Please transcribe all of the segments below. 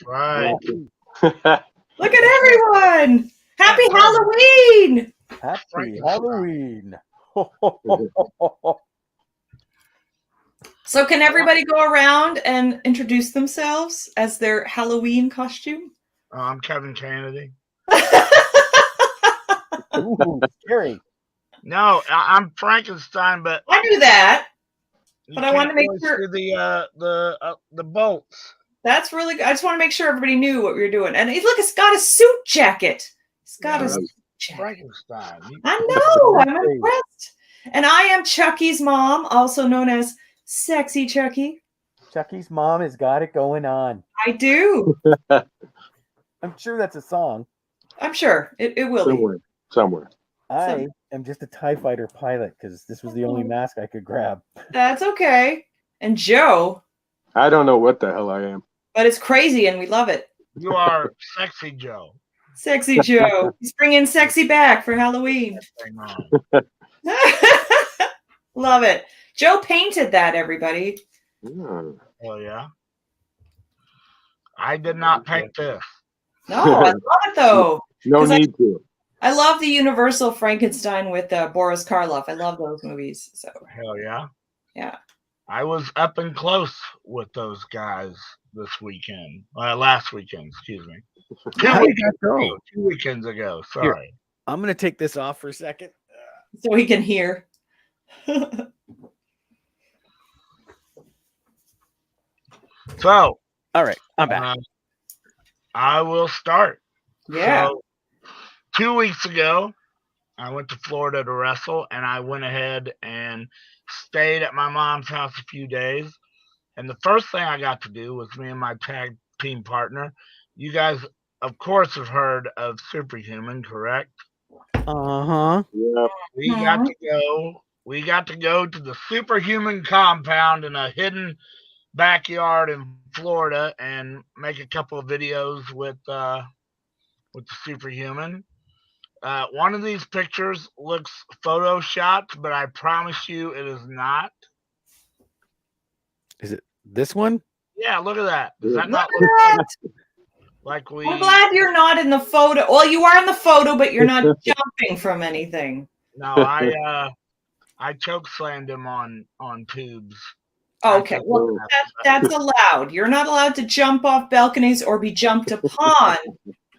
Right. Look at everyone. Happy Halloween. Happy Halloween. So can everybody go around and introduce themselves as their Halloween costume? I'm Kevin Kennedy. Ooh, scary. No, I'm Frankenstein, but I knew that. you But I wanted to make can't sure- see the bolts. That's really good. I just want to make sure everybody knew what we were doing. And look, it's got a suit jacket. It's got a suit jacket. Frankenstein. I know. I'm impressed. And I am Chucky's mom, also known as Sexy Chucky. Chucky's mom has got it going on. I do. I'm sure that's a song. I'm sure it will be. Somewhere. I am just a TIE fighter pilot because this was the only mask I could grab. That's okay. And Joe. I don't know what the hell I am. But it's crazy and we love it. You are Sexy Joe. Sexy Joe. He's bringing sexy back for Halloween. Love it. Joe painted that, everybody. Hmm. Oh, yeah. I did not paint this. No, I love it, though. No need to. I love the Universal Frankenstein with Boris Karloff. I love those movies. So Hell yeah. Yeah. I was up and close with those guys this weekend. Last weekend, excuse me. 2 weekends ago. Sorry. Here, I'm going to take this off for a second. So he can hear. So. All right. I'm back. I will start. Yeah. So, 2 weeks ago, I went to Florida to wrestle, and I went ahead and stayed at my mom's house a few days. And the first thing I got to do was me and my tag team partner. You guys, of course, have heard of Superhuman, correct? Uh-huh. Yeah. We got to go to the Superhuman compound in a hidden backyard in Florida and make a couple of videos with the Superhuman. One of these pictures looks photoshopped, but I promise you it is not. Is it this one? Yeah, look at that. Does that Look not at look that. like we? I'm glad you're not in the photo. Well, you are in the photo, but you're not jumping from anything. No, I choke slammed him on tubes. Okay, well, that's allowed. You're not allowed to jump off balconies or be jumped upon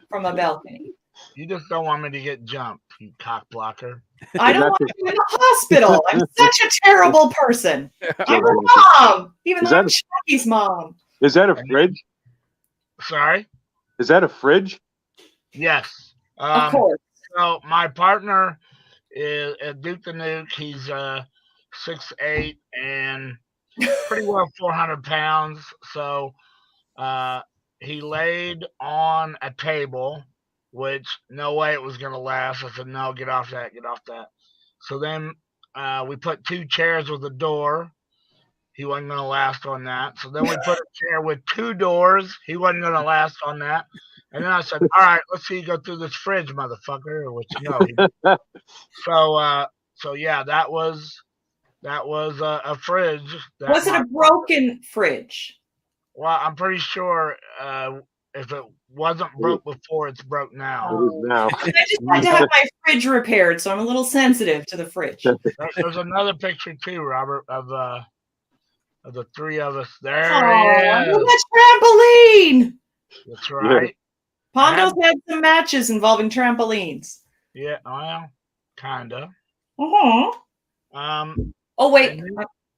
from a balcony. You just don't want me to get jumped, you cock blocker. I don't want you in the hospital. I'm such a terrible person. I'm a mom, even though I'm Chucky's mom. Is that a fridge? Sorry? Is that a fridge? Yes. Of course. So my partner is Duke the Nuke. He's 6'8" and pretty well 400 pounds. So he laid on a table, which no way it was going to last. I said, no, get off that. So then we put 2 chairs with a door. He wasn't going to last on that. So then we put a chair with 2 doors. He wasn't going to last on that. And then I said, all right, let's see you go through this fridge, motherfucker. Which, so yeah, that was a fridge. Was it a broken fridge? Well, I'm pretty sure if it wasn't broke before, it's broke now. It is now. I just had to have my fridge repaired, so I'm a little sensitive to the fridge. There's another picture too, Robert, of the 3 of us. There Oh, he is. look at trampoline. That's right. Pondo's had some matches involving trampolines. Yeah, well, kinda. Uh-huh. Oh wait,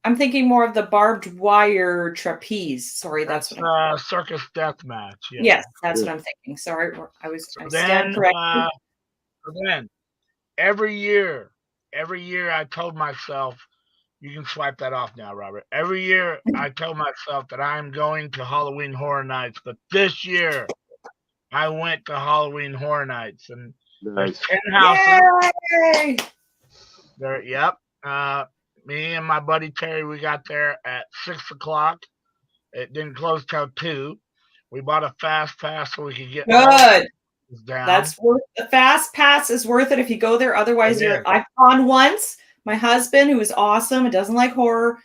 I'm thinking more of the barbed wire trapeze. Sorry, that's what I'm circus death match. Yeah. Yes, that's what I'm thinking. Sorry, I stand corrected. Then every year, I told myself, you can swipe that off now, Robert. Every year I told myself that I am going to Halloween Horror Nights, but this year I went to Halloween Horror Nights, and there's Nice. 10 houses. Yay! There, yep. Me and my buddy Terry, we got there at 6 o'clock. It didn't close till 2. We bought a fast pass so we could get all Good. down. That's worth the fast pass is worth it if you go there. Otherwise, I've gone once. My husband, who is awesome and doesn't like horror,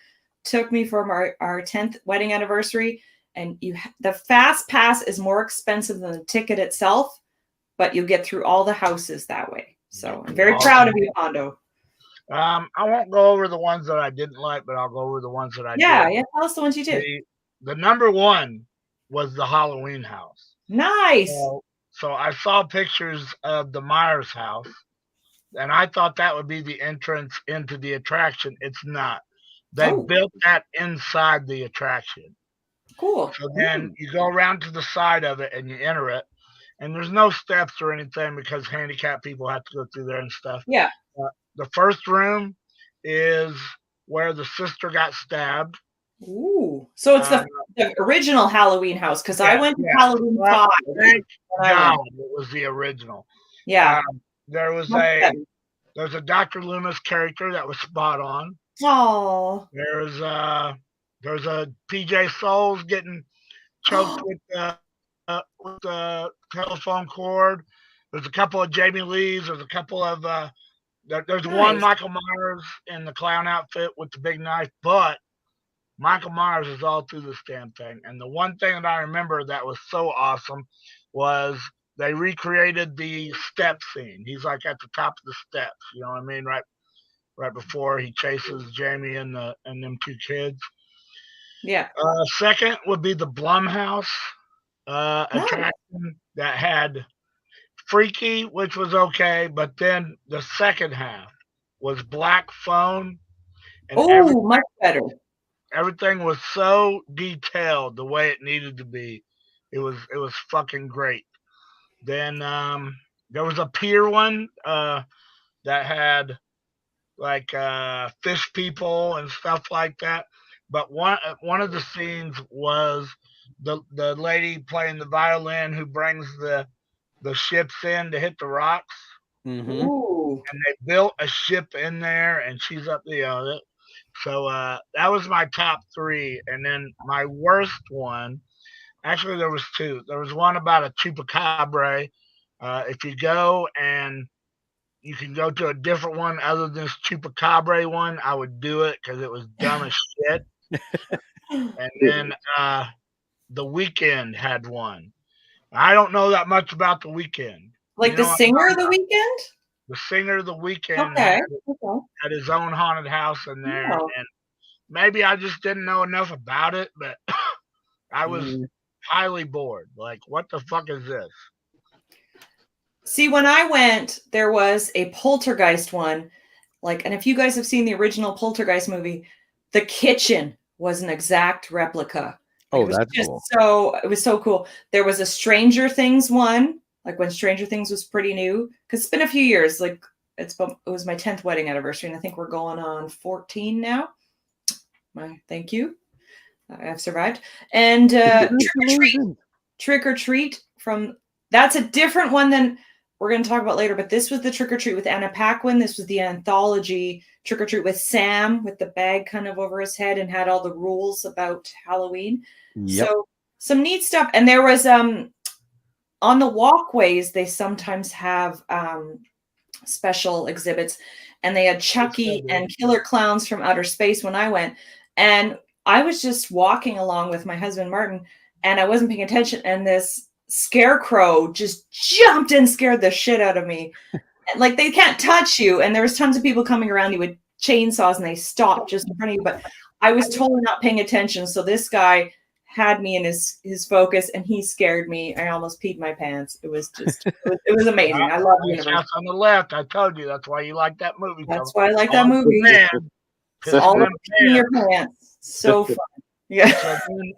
took me for our 10th wedding anniversary. And the fast pass is more expensive than the ticket itself, but you get through all the houses that way. So I'm very proud of you, Hondo. I won't go over the ones that I didn't like, but I'll go over the ones that I did. Yeah, tell us the ones you did. The number one was the Halloween house. Nice. So I saw pictures of the Myers house, and I thought that would be the entrance into the attraction. It's not. They built that inside the attraction. Cool. So then you go around to the side of it and you enter it, and there's no steps or anything because handicapped people have to go through there and stuff. Yeah. The first room is where the sister got stabbed. Ooh. So it's the original Halloween house, because I went to Halloween 5. Thank God it was the original. Yeah. There's a Dr. Loomis character that was spot on. Oh. There's a PJ Souls getting choked with the telephone cord. There's a couple of Jamie Lees. There's a couple of there's one Michael Myers in the clown outfit with the big knife, but Michael Myers is all through this damn thing. And the one thing that I remember that was so awesome was they recreated the step scene. He's like at the top of the steps, you know what I mean? Right before he chases Jamie and them 2 kids. Yeah. Second would be the Blumhouse attraction that had Freaky, which was okay, but then the second half was Black Phone. Oh, much better. Everything was so detailed the way it needed to be. It was fucking great. Then there was a pier one that had like fish people and stuff like that. But one of the scenes was the lady playing the violin who brings the ships in to hit the rocks. Mm-hmm. Ooh. And they built a ship in there, and she's up the So that was my top 3. And then my worst one, actually there was 2. There was one about a chupacabra. If you go and you can go to a different one other than this chupacabra one, I would do it because it was dumb as shit. And then The Weeknd had one. I don't know that much about The Weeknd. Like the singer of The Weeknd? The singer of The Weeknd had his own haunted house in there. Oh. And maybe I just didn't know enough about it, but I was highly bored. Like, what the fuck is this? See, when I went, there was a Poltergeist one. Like, and if you guys have seen the original Poltergeist movie, the kitchen was an exact replica. Like, that's cool. It was so cool. There was a Stranger Things one, like when Stranger Things was pretty new, because it's been a few years. Like it was my 10th wedding anniversary, and I think we're going on 14 now. Thank you. I've survived. And Trick or Treat from that's a different one than we're going to talk about later. But this was the Trick or Treat with Anna Paquin. This was the anthology Trick or Treat with Sam, with the bag kind of over his head and had all the rules about Halloween. Yep. So some neat stuff. And there was on the walkways, they sometimes have special exhibits, and they had Chucky and Killer Clowns from Outer Space when I went. And I was just walking along with my husband, Martin, and I wasn't paying attention. And this scarecrow just jumped and scared the shit out of me. Like, they can't touch you. And there was tons of people coming around you with chainsaws, and they stopped just in front of you. But I was totally not paying attention. So this guy had me in his focus, and he scared me. I almost peed my pants. It was just, it was amazing. I love the universe. On the left, I told you that's why you like that movie. That's why I like that movie. All in your pants. So fun. Yeah. So then,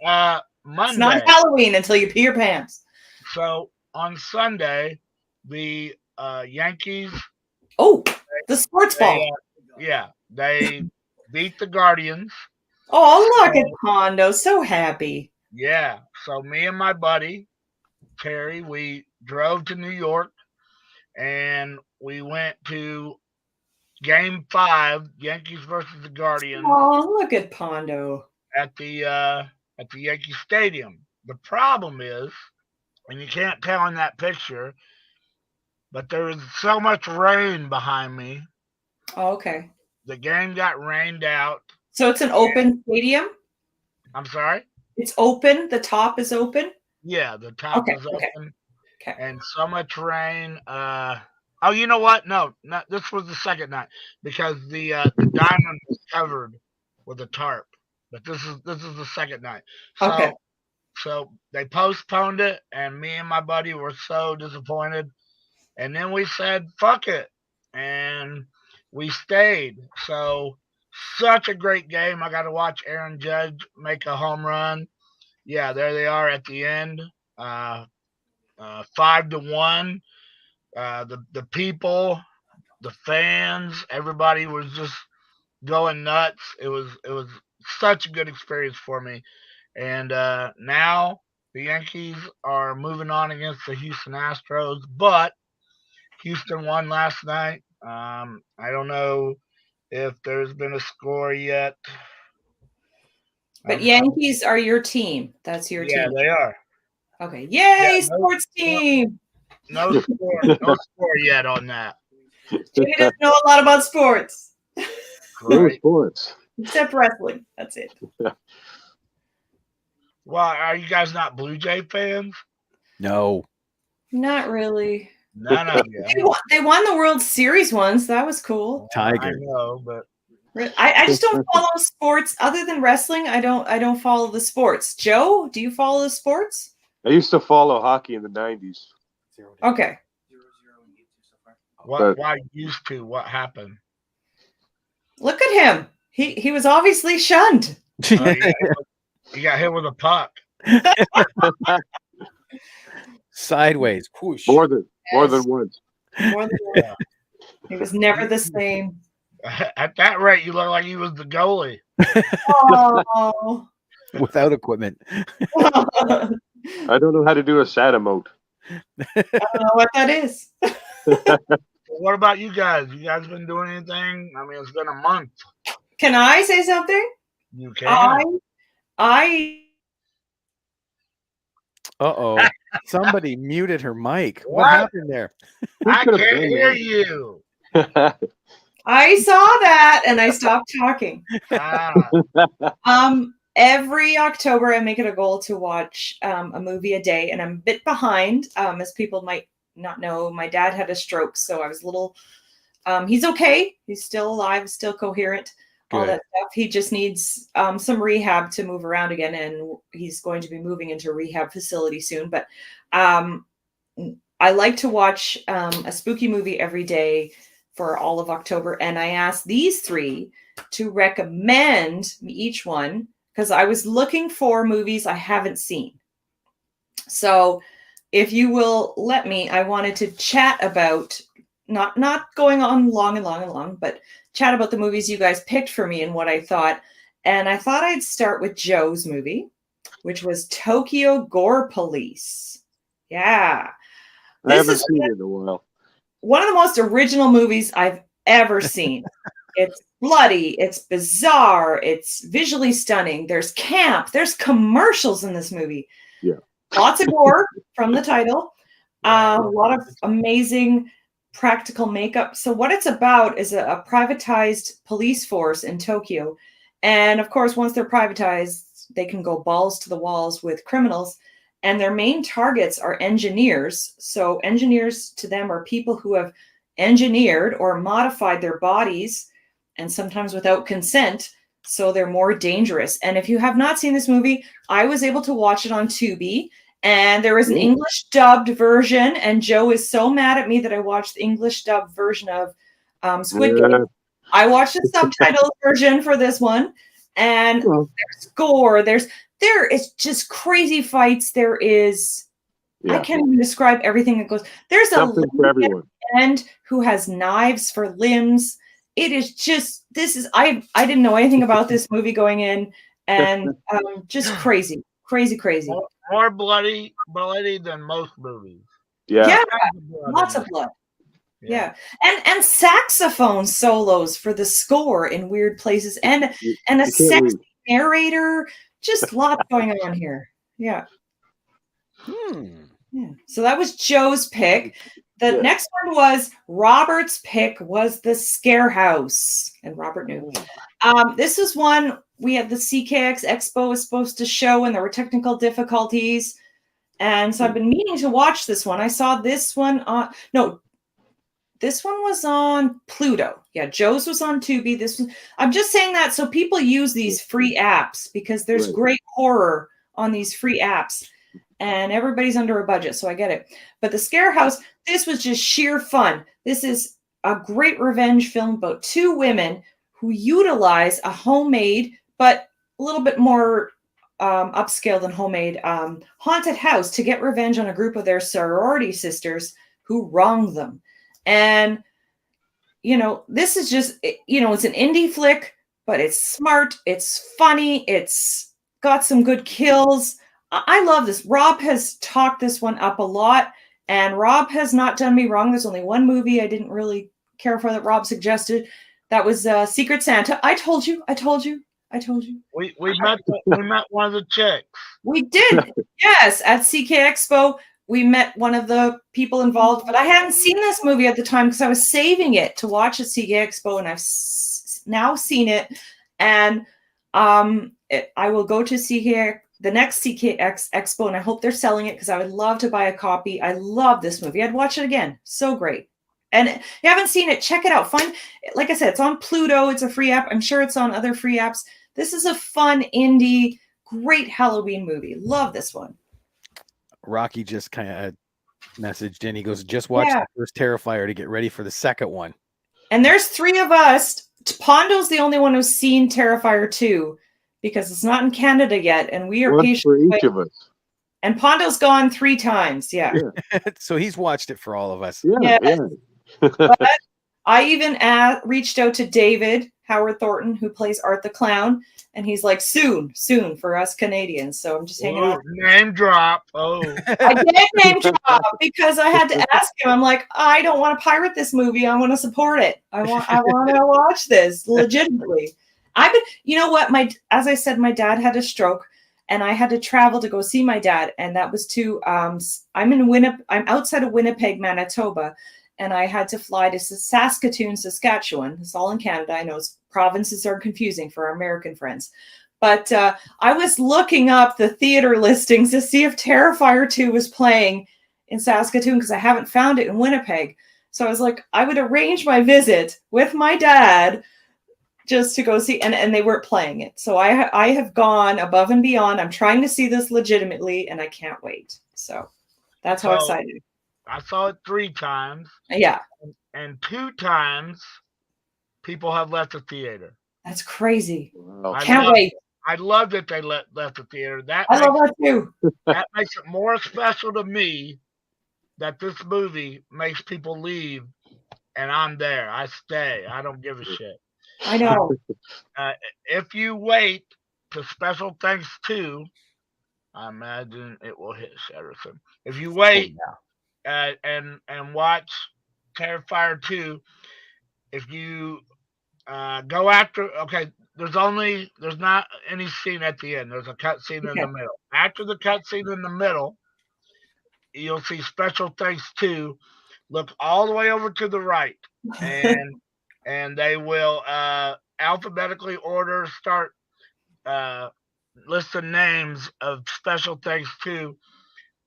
Monday, it's not Halloween until you pee your pants. So on Sunday, the Yankees Oh, the sports They, ball. yeah, they beat the Guardians. Oh, look at Pondo. So happy. Yeah, so me and my buddy Terry, we drove to New York and we went to Game 5, Yankees versus the Guardians Oh, look at Pondo. at the Yankee Stadium. The problem is, and you can't tell in that picture, but there was so much rain behind me. Oh, okay. The game got rained out. So it's an open stadium? I'm sorry? It's open? The top is open? Yeah, the top Okay, was okay. open. Okay. And so much rain. Oh, you know what? No, this was the second night because the diamond was covered with a tarp. But this is the second night. So Okay. so they postponed it, and me and my buddy were so disappointed. And then we said, "Fuck it," and we stayed. So such a great game. I got to watch Aaron Judge make a home run. Yeah, there they are at the end. 5-1. The people, the fans, everybody was just going nuts. It was such a good experience for me. And now the Yankees are moving on against the Houston Astros, but Houston won last night. I don't know if there's been a score yet. But Yankees are your team. That's your Yeah, team. they are. Okay. Yay, Yeah, sports team. No score yet on that. Jimmy doesn't know a lot about sports. No Right. sports. Except wrestling. That's it. Well, are you guys not Blue Jay fans? No. Not really. None of you. They won the World Series once. That was cool. I Tiger. know, but I just don't follow sports other than wrestling. I don't follow the sports. Joe, do you follow the sports? I used to follow hockey in the 90s. Okay. why used to? What happened? Look at him. He was obviously shunned. You got hit with a puck. Sideways. Whoosh. More than once. More than one. He was never the same. At that rate, you look like he was the goalie. Oh. Without equipment. I don't know how to do a sad emote. I don't know what that is. What about you guys? You guys been doing anything? I mean, it's been a month. Can I say something? You can. I Uh-oh. Somebody muted her mic. What What? happened there? I could've can't been hear there? you. I saw that and I stopped talking. Ah, Every October I make it a goal to watch a movie a day, and I'm a bit behind. As people might not know, my dad had a stroke, so I was a little. He's okay. He's still alive, still coherent. All Good. that stuff. He just needs some rehab to move around again, and he's going to be moving into a rehab facility soon. But I like to watch a spooky movie every day for all of October, and I asked these three to recommend me each one because I was looking for movies I haven't seen. So if you will let me, I wanted to chat about not going on long and long and long, but chat about the movies you guys picked for me and what I thought. And I thought I'd start with Joe's movie, which was Tokyo Gore Police. Yeah. I haven't seen it in a while. One of the most original movies I've ever seen. It's bloody, it's bizarre, it's visually stunning. There's camp, there's commercials in this movie. Yeah. Lots of gore from the title. A lot of amazing practical makeup. So what it's about is a privatized police force in Tokyo. And of course, once they're privatized, they can go balls to the walls with criminals. And their main targets are engineers. So engineers to them are people who have engineered or modified their bodies, and sometimes without consent, so they're more dangerous. And if you have not seen this movie, I was able to watch it on Tubi, and there was an English dubbed version, and Joe is so mad at me that I watched the English dubbed version of Squid Game. I watched the subtitled version for this one, and there's gore, there is just crazy fights. There is, I can't even describe everything that goes. There's something for everyone. end who has knives for limbs. It is just I didn't know anything about this movie going in, and just crazy. More bloody than most movies. Yeah. Lots of blood. Yeah. And saxophone solos for the score in weird places, and a sexy narrator. Just lots going on here. Yeah. Yeah. So that was Joe's pick. The next one was Robert's pick, was The Scare House, and Robert knew. This was one we had the CKX Expo was supposed to show, and there were technical difficulties, and so I've been meaning to watch this one. I saw this one on this one was on Pluto. Yeah, Joe's was on Tubi. This one, I'm just saying that so people use these free apps because there's great horror on these free apps. And everybody's under a budget, so I get it. But The Scare House, this was just sheer fun. This is a great revenge film about two women who utilize a homemade, but a little bit more upscale than homemade, haunted house to get revenge on a group of their sorority sisters who wronged them. And, this is just, it's an indie flick, but it's smart, it's funny, it's got some good kills. I love this. Rob has talked this one up a lot, and Rob has not done me wrong. There's only one movie I didn't really care for that Rob suggested. That was Secret Santa. I told you. We met one of the chicks. We did. Yes, at CK Expo, we met one of the people involved, but I hadn't seen this movie at the time because I was saving it to watch at CK Expo, and I've now seen it. And I will go to the next CKX Expo, and I hope they're selling it because I would love to buy a copy. I love this movie. I'd watch it again. So great. And if you haven't seen it, check it out. Like I said, it's on Pluto. It's a free app. I'm sure it's on other free apps. This is a fun, indie, great Halloween movie. Love this one. Rocky just kind of messaged in. He goes, just watch the first Terrifier to get ready for the second one. And there's three of us. Pondo's the only one who's seen Terrifier 2. Because it's not in Canada yet, and we are patient for each of us. And Pondo's gone 3 times, So he's watched it for all of us. Yeah. But I even reached out to David Howard Thornton, who plays Art the Clown, and he's like, soon for us Canadians. So I'm just hanging out. Name drop. Oh, I did name drop because I had to ask him. I'm like, I don't want to pirate this movie. I want to support it. I want to watch this legitimately. You know what? As I said, my dad had a stroke, and I had to travel to go see my dad, and that was I'm outside of Winnipeg, Manitoba, and I had to fly to Saskatoon, Saskatchewan. It's all in Canada. I know provinces are confusing for our American friends, but I was looking up the theater listings to see if Terrifier 2 was playing in Saskatoon because I haven't found it in Winnipeg. So I was like, I would arrange my visit with my dad just to go see, and they weren't playing it. So I have gone above and beyond. I'm trying to see this legitimately, and I can't wait. So that's how excited. I saw it 3 times. Yeah. And 2 times people have left the theater. That's crazy. Wow. Can't wait. I love that they left the theater. I love that too. That makes it more special to me that this movie makes people leave, and I'm there. I stay. I don't give a shit. I know. If you wait to Special Thanks 2, I imagine it will hit Sheridan. If you wait and watch Terrifier 2, if you go after, there's not any scene at the end. There's a cut scene in the middle. After the cut scene in the middle, you'll see Special Thanks 2. Look all the way over to the right, and they will alphabetically start list the names of Special Thanks 2.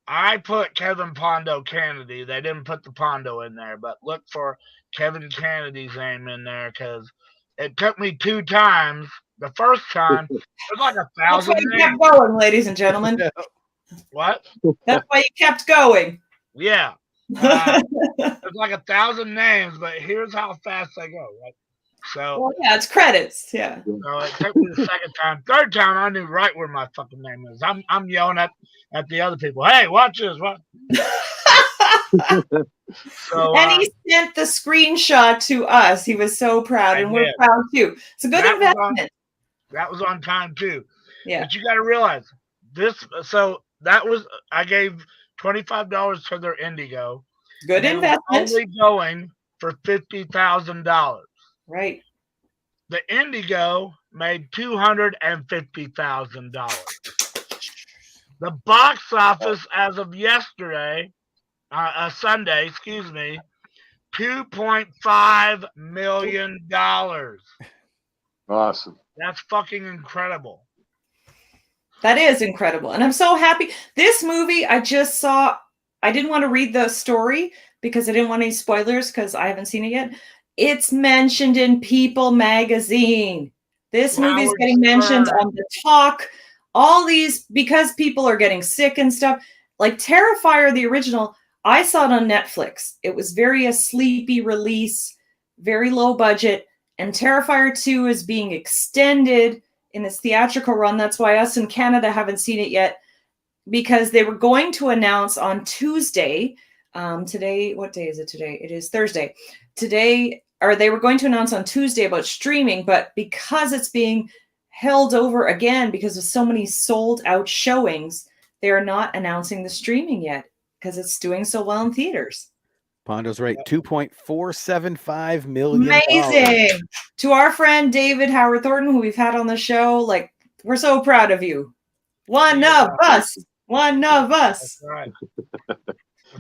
I put Kevin Pondo Kennedy. They didn't put the Pondo in there, but look for Kevin Kennedy's name in there because it took me 2 times. The first time, there's like 1,000 That's why you names. kept going, ladies and gentlemen. What? That's why you kept going. Yeah. There's like 1,000 names, but here's how fast they go, right? So it's credits. Yeah. So it took me the second time. Third time, I knew right where my fucking name is. I'm yelling at the other people. Hey, watch this. What? So And he sent the screenshot to us. He was so proud, and we're proud too. It's a good investment. That was on time too. Yeah. But you got to realize this. So that was I gave $25 for their Indigo. Good investment. Only going for $50,000. Right. The Indigo made $250,000. The box office as of yesterday, Sunday, excuse me, $2.5 million. Awesome. That's fucking incredible. That is incredible. And I'm so happy. This movie, I just saw, I didn't want to read the story because I didn't want any spoilers because I haven't seen it yet. It's mentioned in People magazine. This movie's getting mentioned on the talk. All these, because people are getting sick and stuff. Like Terrifier, the original, I saw it on Netflix. It was very a sleepy release, very low budget. And Terrifier 2 is being extended in its theatrical run. That's why us in Canada haven't seen it yet, because they were going to announce on Tuesday. Today, what day is it today? It is Thursday. Today, or they were going to announce on Tuesday about streaming, but because it's being held over again because of so many sold out showings, they are not announcing the streaming yet because it's doing so well in theaters. Pondo's right. $2.475 million. Amazing. To our friend David Howard Thornton, who we've had on the show, like, we're so proud of you. One of us. One of us. That's right.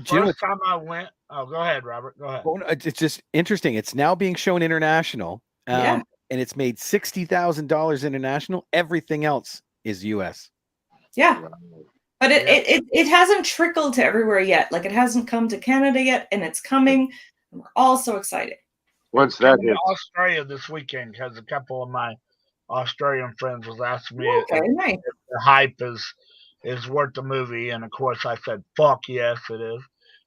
First time I went. Oh, go ahead, Robert. Go ahead. Well, it's just interesting. It's now being shown international, and it's made $60,000 international. Everything else is U.S. Yeah, but it hasn't trickled to everywhere yet. Like, it hasn't come to Canada yet, and it's coming. And we're all so excited. Once that hits, Australia this weekend, because a couple of my Australian friends was asking me nice. if the hype is worth the movie, and of course I said, "Fuck yes, it is."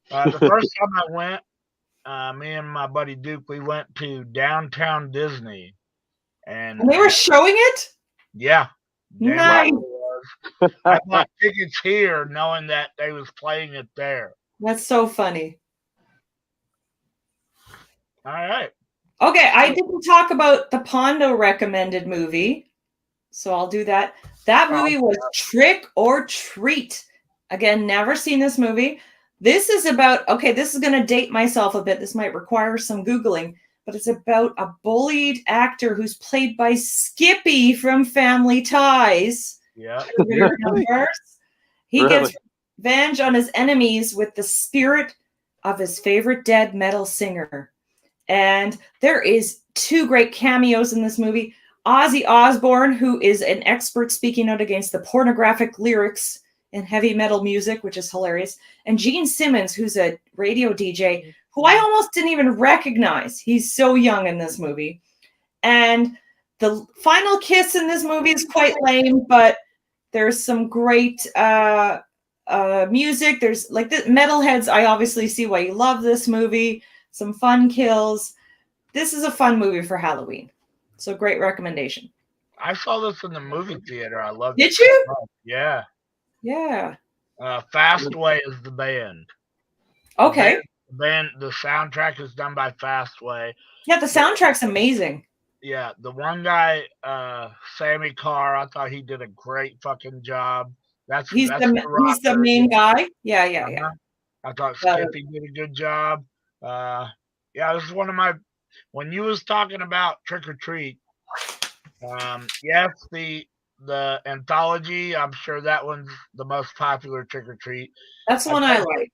The first time I went, me and my buddy Duke, we went to Downtown Disney, and they were showing it. Yeah, nice. I bought tickets here, knowing that they was playing it there. That's so funny. All right. Okay, I didn't talk about the Pondo recommended movie, so I'll do that. That movie was Trick or Treat. Again, never seen this movie. This is about, this is going to date myself a bit. This might require some Googling, but it's about a bullied actor who's played by Skippy from Family Ties. Yeah. He gets revenge on his enemies with the spirit of his favorite dead metal singer. And there is 2 great cameos in this movie. Ozzy Osbourne, who is an expert speaking out against the pornographic lyrics in heavy metal music, which is hilarious. And Gene Simmons, who's a radio DJ, who I almost didn't even recognize. He's so young in this movie. And the final kiss in this movie is quite lame, but there's some great music. There's like the metalheads. I obviously see why you love this movie. Some fun kills. This is a fun movie for Halloween. So great recommendation. I saw this in the movie theater. I loved it. Did you? So much. Yeah. Yeah. Fastway is the band. Okay. The soundtrack is done by Fastway. Yeah, the soundtrack's amazing. Yeah, the one guy, Sammy Carr, I thought he did a great fucking job. He's the main guy. Yeah. I thought Skippy did a good job. This is one of my, when you was talking about Trick or Treat, yes, the anthology, I'm sure that one's the most popular Trick or Treat. That's the one I like.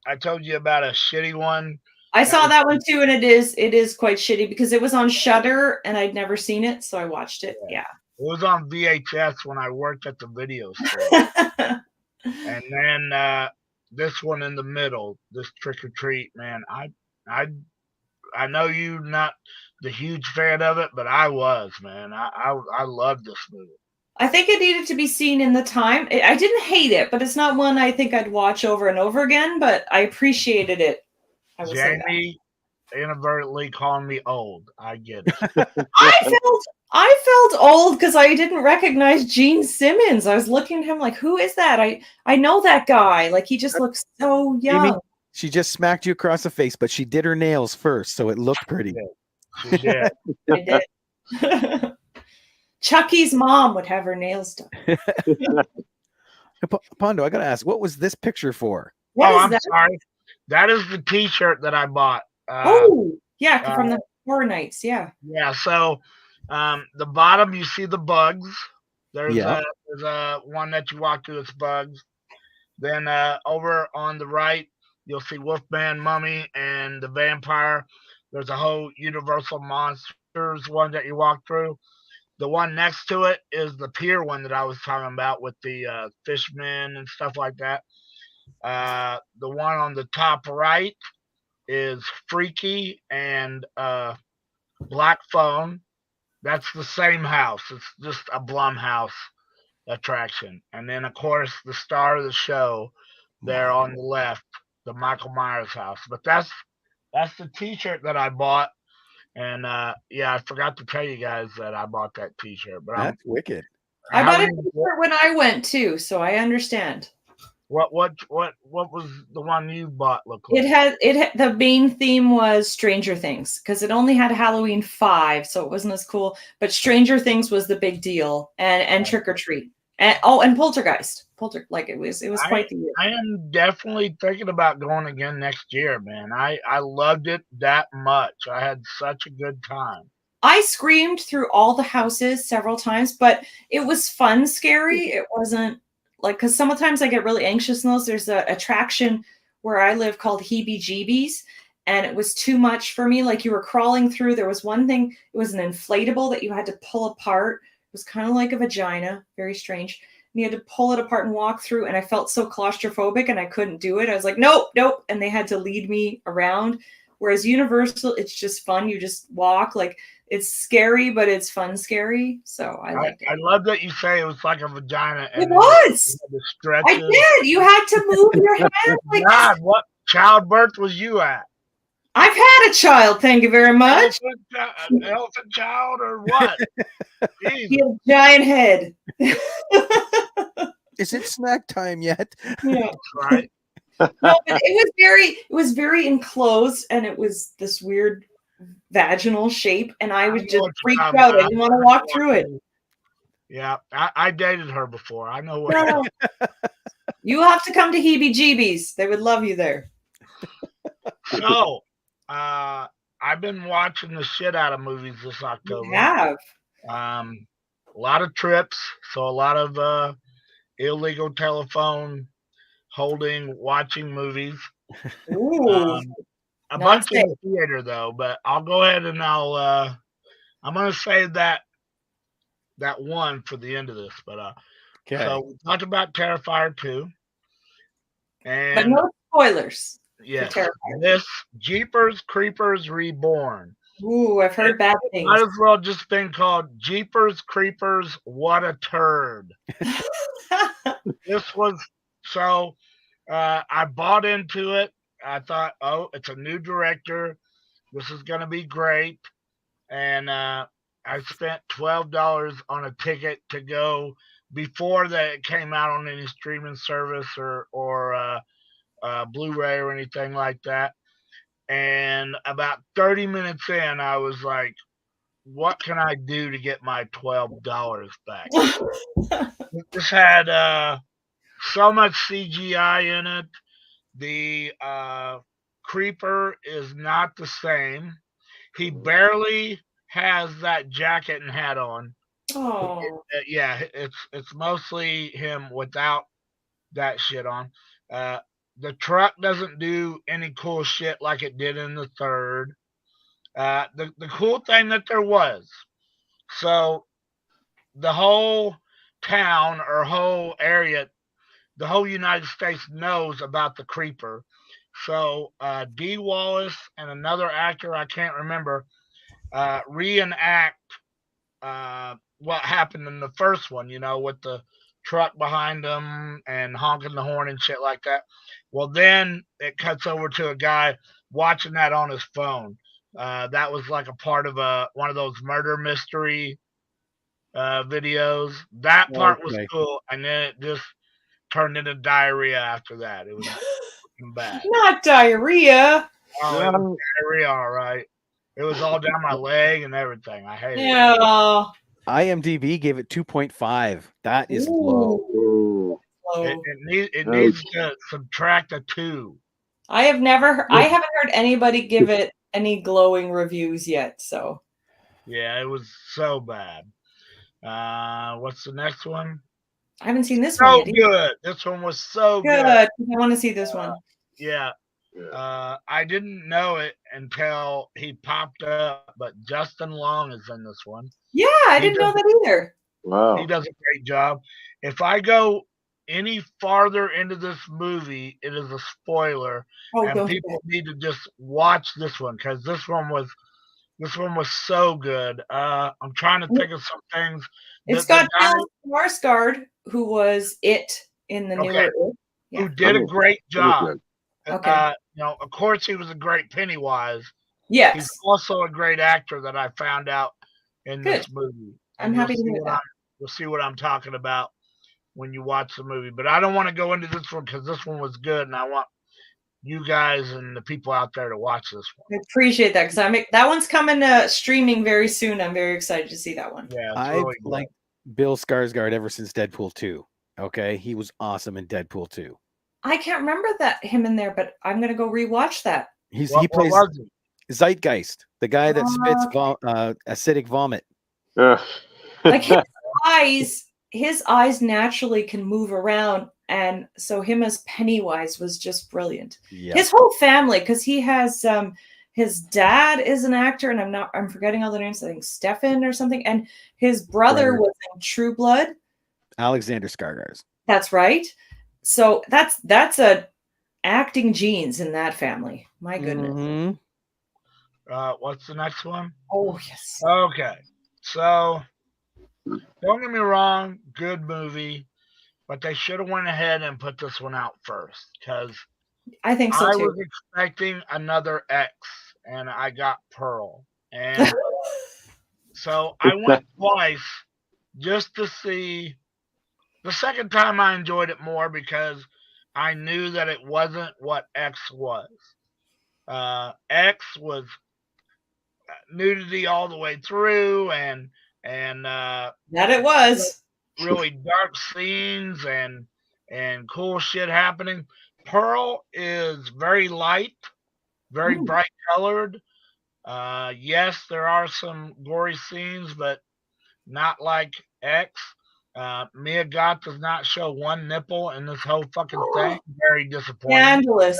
I told you about a shitty one. I saw that one too, and it is quite shitty because it was on Shudder and I'd never seen it, so I watched it. Yeah. It was on VHS when I worked at the video store. And then this one in the middle, this Trick or Treat, man, I know you not the huge fan of it, but I was, man. I loved this movie. I think it needed to be seen in the time. I didn't hate it, but it's not one I think I'd watch over and over again, but I appreciated it. Jamie inadvertently calling me old. I get it. I felt old because I didn't recognize Gene Simmons. I was looking at him like, who is that? I know that guy. Like, he just looks so young. She just smacked you across the face, but she did her nails first, so it looked pretty. She did. I did. Chucky's mom would have her nails done. Pondo, I gotta ask, what was this picture for? What is I'm that? sorry. That is the T-shirt that I bought. Yeah, from the Horror Nights. Yeah. Yeah. So, the bottom you see the bugs. There's Yeah. a one that you walk through. It's bugs. Then over on the right, you'll see Wolfman, Mummy, and the vampire. There's a whole Universal Monsters one that you walk through. The one next to it is the pier one that I was talking about with the fishmen and stuff like that. The one on the top right is Freaky and Black Phone. That's the same house. It's just a Blumhouse attraction. And then, of course, the star of the show there on the left, the Michael Myers house. But that's the T-shirt that I bought. And yeah, I forgot to tell you guys that I bought that T-shirt. But That's wicked. I bought a T-shirt when I went too, so I understand. What was the one you bought look like? The main theme was Stranger Things because it only had Halloween 5, so it wasn't as cool. But Stranger Things was the big deal, and Trick or Treat, and Poltergeist. It was quite the year. I am definitely thinking about going again next year, man. I loved it that much. I had such a good time. I screamed through all the houses several times, but it was fun, scary. It wasn't because sometimes I get really anxious in those. There's an attraction where I live called Heebie-Jeebies, and it was too much for me. Like you were crawling through. There was one thing. It was an inflatable that you had to pull apart. It was kind of like a vagina. Very strange. And you had to pull it apart and walk through. And I felt so claustrophobic and I couldn't do it. I was like, nope. And they had to lead me around. Whereas Universal, it's just fun. You just walk. Like it's scary, but it's fun scary. So I liked it. I love that you say it was like a vagina. And it was. I did. You had to move your hand. Like God, what childbirth was you at? I've had a child. Thank you very much. An elephant child or what? He had a giant head. Is it snack time yet? Yeah. That's right. No, but it was very enclosed, and it was this weird vaginal shape, and I was just freaked out. I didn't want to walk through it. Yeah, I dated her before. I know what. You have to come to Heebie-Jeebies. They would love you there. So, I've been watching the shit out of movies this October. You have. A lot of trips, so a lot of illegal telephone holding, watching movies. Ooh. A bunch in the theater though, but I'll go ahead and I'm gonna save that one for the end of this. But okay. So we talked about Terrifier 2. And but no spoilers. Yes. This Jeepers Creepers Reborn. Ooh, I've heard bad things. Might as well just been called Jeepers Creepers What a Turd. This was so I bought into it. I thought, oh, it's a new director. This is gonna be great. And I spent $12 on a ticket to go before that came out on any streaming service or Blu-ray or anything like that. And about 30 minutes in, I was like, what can I do to get my $12 back? This had so much CGI in it. The creeper is not the same. He barely has that jacket and hat on. Oh. Yeah, it's mostly him without that shit on. The truck doesn't do any cool shit like it did in the third. The cool thing that there was, so the whole town or whole area, the whole United States knows about the creeper. So Dee Wallace and another actor, I can't remember, reenact what happened in the first one, with the truck behind them and honking the horn and shit like that. Well, then it cuts over to a guy watching that on his phone. That was like a part of one of those murder mystery videos. That part was cool, and then it just turned into diarrhea after that. It was something bad. Not diarrhea. Oh, it was diarrhea, all right. It was all down my leg and everything. I hated it. Yeah. IMDb gave it 2.5. That is low. Ooh. Low. It needs to subtract a 2. I haven't heard anybody give it any glowing reviews yet. So Yeah, it was so bad. What's the next one? I haven't seen this one So yet. either. good. This one was so Good. good. I want to see this one. Yeah. I didn't know it until he popped up, but Justin Long is in this one. Yeah, I didn't know that either. Wow. He does a great job. If I go any farther into this movie, it is a spoiler, Oh, and don't do people need to just watch this one because this one was so good. I'm trying to think of some things. It's The got guy Bill Skarsgård, who was It in the newer It. Yeah. who did a great job. good. Okay. Of course, he was a great Pennywise. Yes. He's also a great actor that I found out in this movie. I'm happy to hear that. You'll see what I'm talking about when you watch the movie. But I don't want to go into this one because this one was good, and I want you guys and the people out there to watch this one. I appreciate that because that one's coming streaming very soon. I'm very excited to see that one. Yeah, I've really good. liked Bill Skarsgård ever since Deadpool 2. Okay, he was awesome in Deadpool 2. I can't remember him in there, but I'm gonna go rewatch that. He What plays was he? Zeitgeist, the guy that spits acidic vomit. Like his eyes naturally can move around, and so him as Pennywise was just brilliant. Yeah. His whole family, because he has his dad is an actor, and I'm forgetting all the names. I think Stefan or something, and his brother was in True Blood. Alexander Skarsgård. That's right. So that's a acting genes in that family. My goodness. Mm-hmm. What's the next one? Oh yes. Okay, so don't get me wrong, good movie, but they should have went ahead and put this one out first because I think so I too. was expecting another X, and I got Pearl, and so I went twice just to see. The second time I enjoyed it more because I knew that it wasn't what X was. X was nudity all the way through, and that it was really dark scenes and cool shit happening. Pearl is very light, very bright colored. Yes, there are some gory scenes, but not like X. Mia Goth does not show one nipple in this whole fucking thing. Very disappointing. scandalous.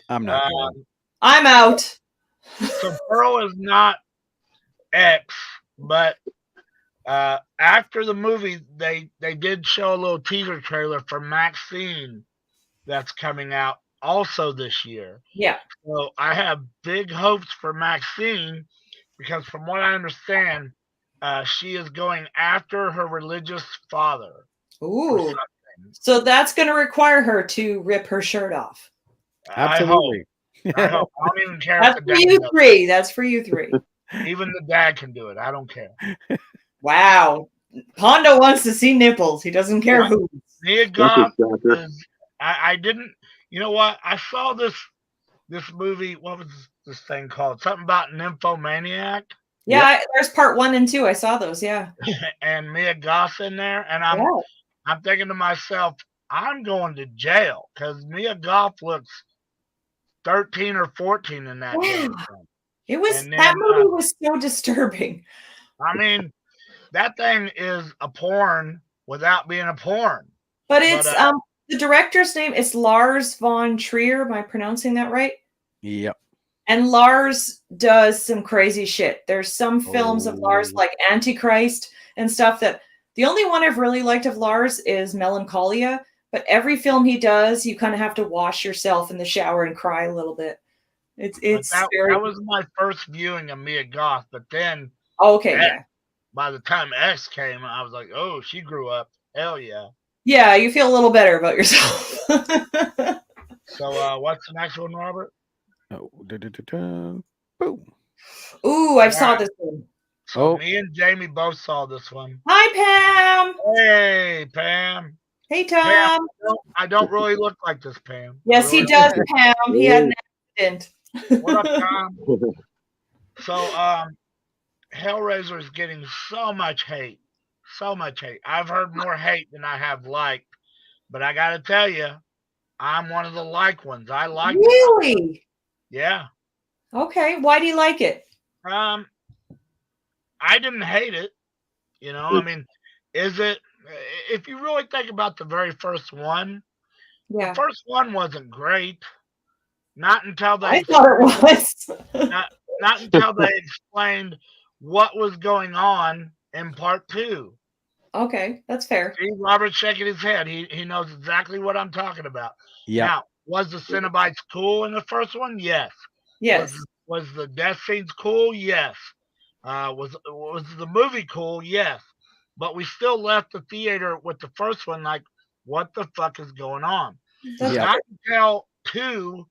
I'm not good. I'm out. So Pearl is not X, but after the movie, they did show a little teaser trailer for Maxine that's coming out also this year. Yeah. So I have big hopes for Maxine because from what I understand, she is going after her religious father. Ooh. So that's going to require her to rip her shirt off. Absolutely. I hope. I don't even care. That's if for the dad you does three. That's for you three. it. Even the dad can do it. I don't care. Wow. Pondo wants to see nipples. He doesn't care who. Mia Goth is, I didn't. You know what? I saw this movie. What was this thing called? Something about Nymphomaniac. Yeah, there's part 1 and 2. I saw those. Yeah. And Mia Goth in there, and I'm thinking to myself, I'm going to jail because Mia Goth looks 13 or 14 in that damn thing. It was that movie was so disturbing. I mean, that thing is a porn without being a porn. But it's the director's name is Lars von Trier. Am I pronouncing that right? Yep. And Lars does some crazy shit. There's some films of Lars like Antichrist and stuff that the only one I've really liked of Lars is Melancholia. But every film he does, you kind of have to wash yourself in the shower and cry a little bit. That was my first viewing of Mia Goth, but then by the time X came, I was like, oh, she grew up. Hell yeah. Yeah, you feel a little better about yourself. So what's the next one, Robert? Oh, boom. Ooh, I saw this one. So me and Jamie both saw this one. Hi, Pam. Hey, Pam. Hey, Pam, Tom. I don't really look like this, Pam. Yes, he does, Pam. He had an accident. What up, Tom? So, Hellraiser is getting so much hate. So much hate. I've heard more hate than I have liked. But I got to tell you, I'm one of the like ones. I like it. Really? Yeah. Okay. Why do you like it? I didn't hate it. You know, I mean, is it, if you really think about the very first one, Yeah. the first one wasn't great. Not until I they thought it was. not until they explained what was going on in part 2. Okay, that's fair. See, Robert's shaking his head. He knows exactly what I'm talking about. Yeah. Now, was the Cenobites cool in the first one? Yes. Yes. Was the death scenes cool? Yes. Was the movie cool? Yes. But we still left the theater with the first one like, what the fuck is going on? That's Yeah. Not until 2,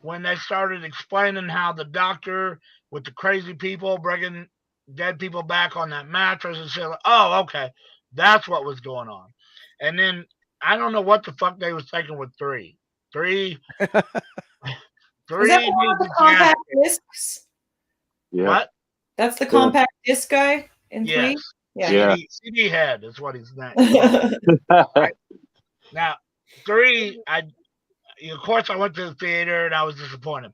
when they started explaining how the doctor with the crazy people bringing dead people back on that mattress and shit. Like, oh, okay, that's what was going on. And then I don't know what the fuck they was thinking with 3. 3, Is that 3 the one with needs the a compact gasket. discs? Yeah. What? That's the compact disc guy in Yes. 3? Yeah. CD head is what his name. Yeah. Now 3, of course I went to the theater and I was disappointed.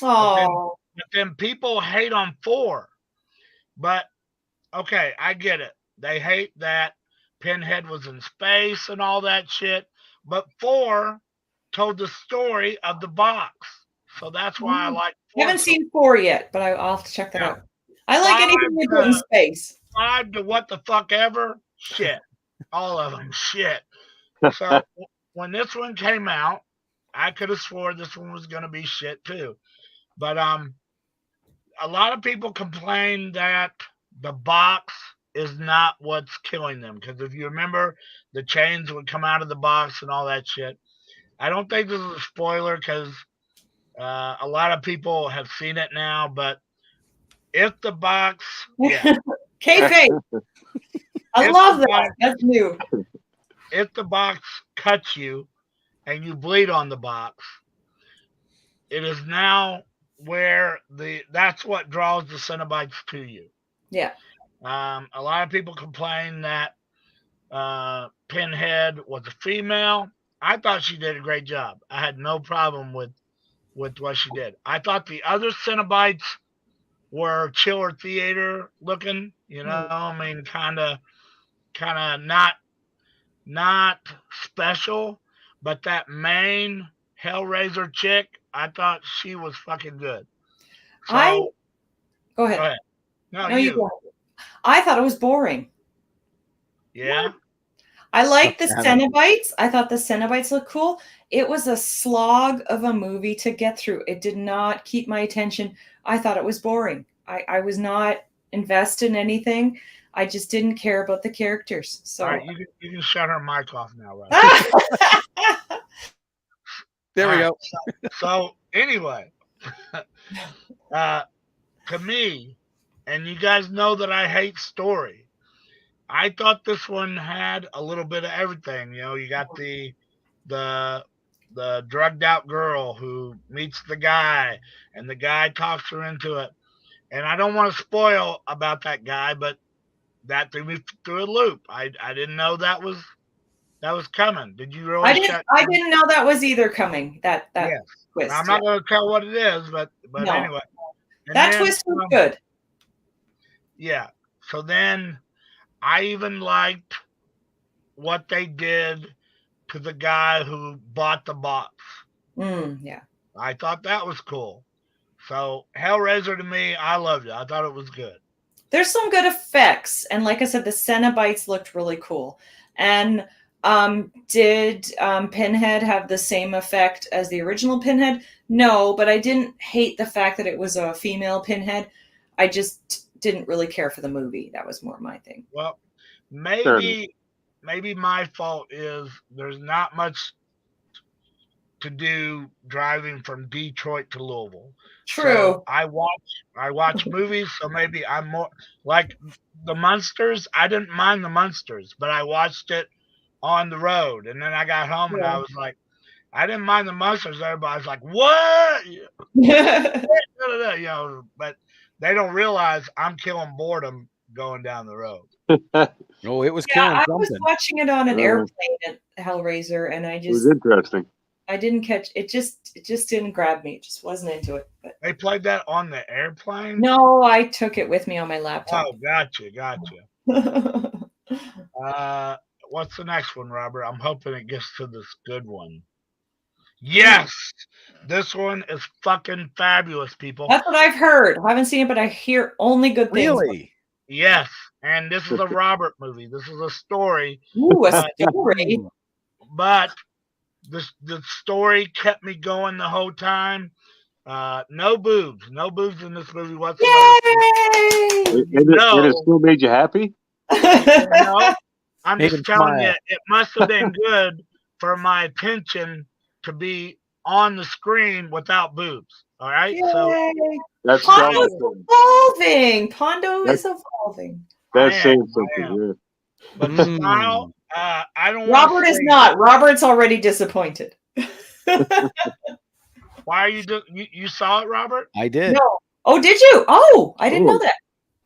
Oh. But then people hate on 4. But okay, I get it. They hate that Pinhead was in space and all that shit. But 4 told the story of the box. So that's why I like 4. I haven't seen 4 yet, but I'll have to check that out. I like 5 anything they put in space. 5 to what the fuck ever? Shit. All of them. Shit. So when this one came out, I could have swore this one was going to be shit too. But a lot of people complain that the box is not what's killing them, because if you remember, the chains would come out of the box and all that shit. I don't think this is a spoiler because a lot of people have seen it now. But if the box, yeah, Kayfabe. I If love the that. That's new. if the box cuts you and you bleed on the box, it is now where that's what draws the Cenobites to you. Yeah. A lot of people complain that Pinhead was a female. I thought she did a great job. I had no problem with what she did. I thought the other Cenobites were chiller theater looking. You know, I mean, kind of not special. But that main Hellraiser chick, I thought she was fucking good. So, go ahead. Go ahead. No, you go. I thought it was boring. Yeah. I like the Cenobites. I thought the Cenobites looked cool. It was a slog of a movie to get through. It did not keep my attention. I thought it was boring. I was not invested in anything. I just didn't care about the characters. So all right, you can shut her mic off now, right? There we go. So anyway, to me, and you guys know that I hate story. I thought this one had a little bit of everything. You know, you got the drugged out girl who meets the guy, and the guy talks her into it. And I don't want to spoil about that guy, but that threw me through a loop. I didn't know that was coming. Did you really? I didn't know that was either coming. That yes. twist. I'm not going to tell what it is, but no. Anyway, that twist was good. Yeah. So then, I even liked what they did to the guy who bought the box. Yeah. I thought that was cool. So Hellraiser, to me, I loved it. I thought it was good. There's some good effects, and like I said, the Cenobites looked really cool. And did Pinhead have the same effect as the original Pinhead? No, but I didn't hate the fact that it was a female Pinhead. I just didn't really care for the movie. That was more my thing. Well, maybe my fault is there's not much to do driving from Detroit to Louisville. True. So I watch movies, so maybe I'm more like the Munsters. I didn't mind the Munsters, but I watched it on the road. And then I got home and I was like, I didn't mind the monsters. Everybody's like, what? But they don't realize I'm killing boredom going down the road. Oh, it was killing I something. was watching it on an airplane at Hellraiser, and it was interesting. I didn't catch it. Just didn't grab me. It just wasn't into it. But they played that on the airplane? No, I took it with me on my laptop. Oh, gotcha. What's the next one, Robert? I'm hoping it gets to this good one. Yes, this one is fucking fabulous, people. That's what I've heard. I haven't seen it, but I hear only good things. Really? Yes, and this is a Robert movie. This is a story. Ooh, a story. But the story kept me going the whole time. No boobs in this movie whatsoever. Yay! It still made you happy? No, I'm Made just him telling smile. you, it must have been good for my attention to be on the screen without boobs. All right, Yay! so That's Pondo's something. evolving. Pondo is evolving. That's I saying am. something. But the style, I don't. Robert is not. Robert's already disappointed. Why are you saw it, Robert? I did. No. Oh, did you? Oh, I didn't know that.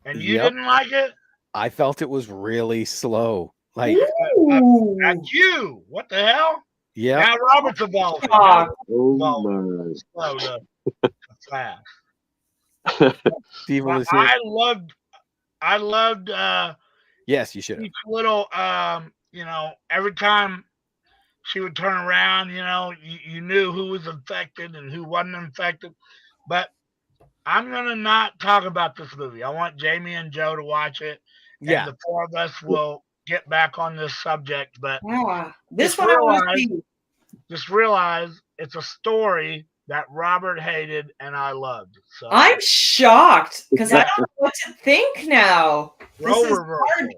And you didn't like it? I felt it was really slow. Like, Ooh. That's you. What the hell? yeah. Now Robert's evolving. Ah. Oh Slow to fast. Steve was I here. loved Yes, you should have. each little every time she would turn around, you knew who was infected and who wasn't infected. But I'm gonna not talk about this movie. I want Jamie and Joe to watch it. Yeah. And the four of us will get back on this subject. But This one I want to see. just realize it's a story that Robert hated and I loved. So I'm shocked because I don't know what to think now. role This is reversal. hard.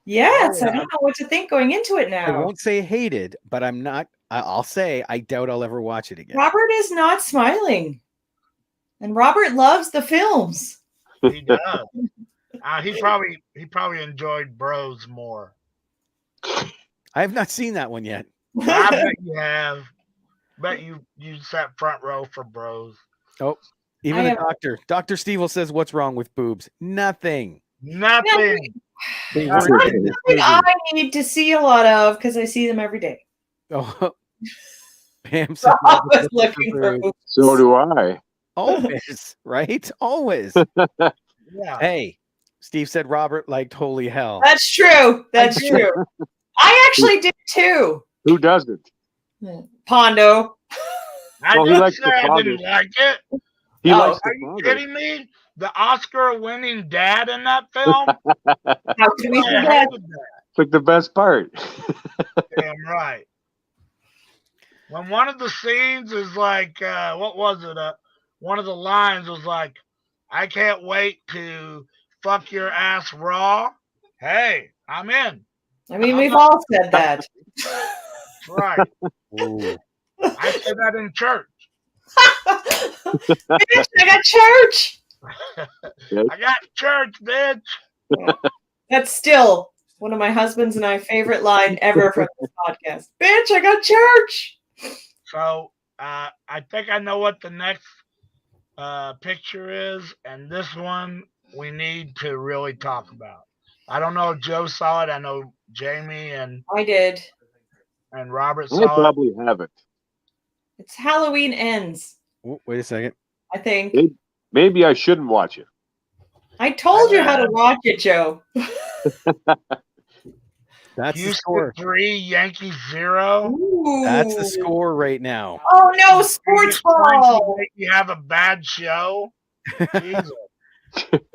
Yes, I don't know what to think going into it now. I won't say hated, but I'm not. I'll say I doubt I'll ever watch it again. Robert is not smiling, and Robert loves the films. He does. He probably enjoyed Bros more. I have not seen that one yet. I bet you have. Bet you sat front row for Bros. Oh, even the doctor. Dr. Stevel says, "What's wrong with boobs? Nothing. Nothing. They It's weren't not in this something movie." I need to see a lot of because I see them every day. Oh, Pam said, I was looking for boobs. So do I. always, right? Always. Yeah. Hey, Steve said Robert liked Holy Hell. That's true. That's true. I actually did too. Who doesn't? Pondo. I Well, he didn't likes say the I father. didn't like it. He Oh, likes Are the you father. kidding me? The Oscar-winning dad in that film? How could we I forget? hated that. It's like the best part. Damn right. When one of the scenes is like, what was it? One of the lines was like, I can't wait to fuck your ass raw. Hey, I'm in. I mean, we've all said that. That's right. Ooh. I said that in church. Bitch, I got church. I got church, bitch. That's still one of my husband's and I favorite line ever from this podcast. Bitch, I got church. So I think I know what the next picture is, and this one we need to really talk about. I don't know if Joe saw it. I know Jamie and I did. Robert I saw it. probably haven't. It's Halloween Ends, Oh, wait a second. I think. Maybe I shouldn't watch it. I told you how to watch it, Joe. That's the Houston score. 3, Yankees 0. Ooh. That's the score right now. Oh no, sports ball. Make you have a bad show. Jesus.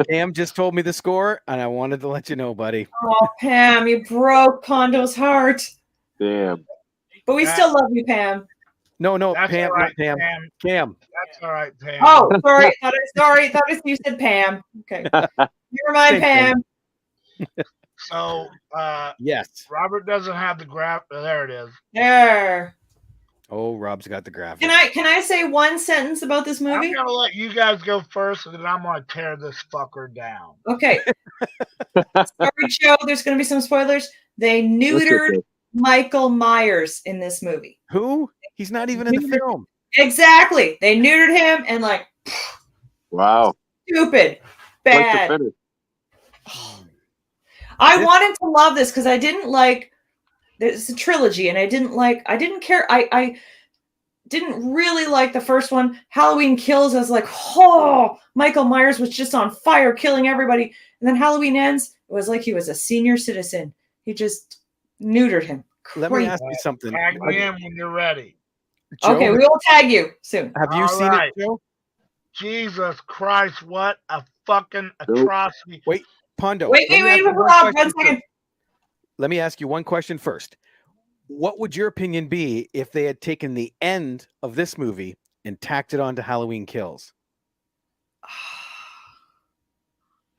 Pam just told me the score, and I wanted to let you know, buddy. Oh, Pam, you broke Pondo's heart. Damn. But we still love you, Pam. No, That's Pam, all right, not Pam. Pam. Cam. That's all right, Pam. Oh, sorry. Thought you said Pam. Okay. You're my Thanks, Pam. So, Yes. Robert doesn't have the graph. There it is. There. Oh, Rob's got the graphic. Can I say one sentence about this movie? I'm gonna let you guys go first, and then I'm gonna tear this fucker down. Okay. Sorry, Joe. There's going to be some spoilers. They neutered Michael Myers in this movie. Who? He's not even in the film. Exactly. They neutered him and like, Wow. stupid, Like to bad. finish. I wanted to love this because I didn't like. There's a trilogy, and I didn't care. I didn't really like the first one. Halloween Kills. I was like, oh, Michael Myers was just on fire, killing everybody. And then Halloween Ends. It was like he was a senior citizen. He just neutered him. Let me ask you something. Tag me in when you're ready. Joe, Okay, we will tag you soon. have you All seen right. it, Joe? Jesus Christ, what a fucking atrocity. Wait, Pondo. Wait, let me ask you hold one on, 1 question second. first. Let me ask you one question first. What would your opinion be if they had taken the end of this movie and tacked it on to Halloween Kills?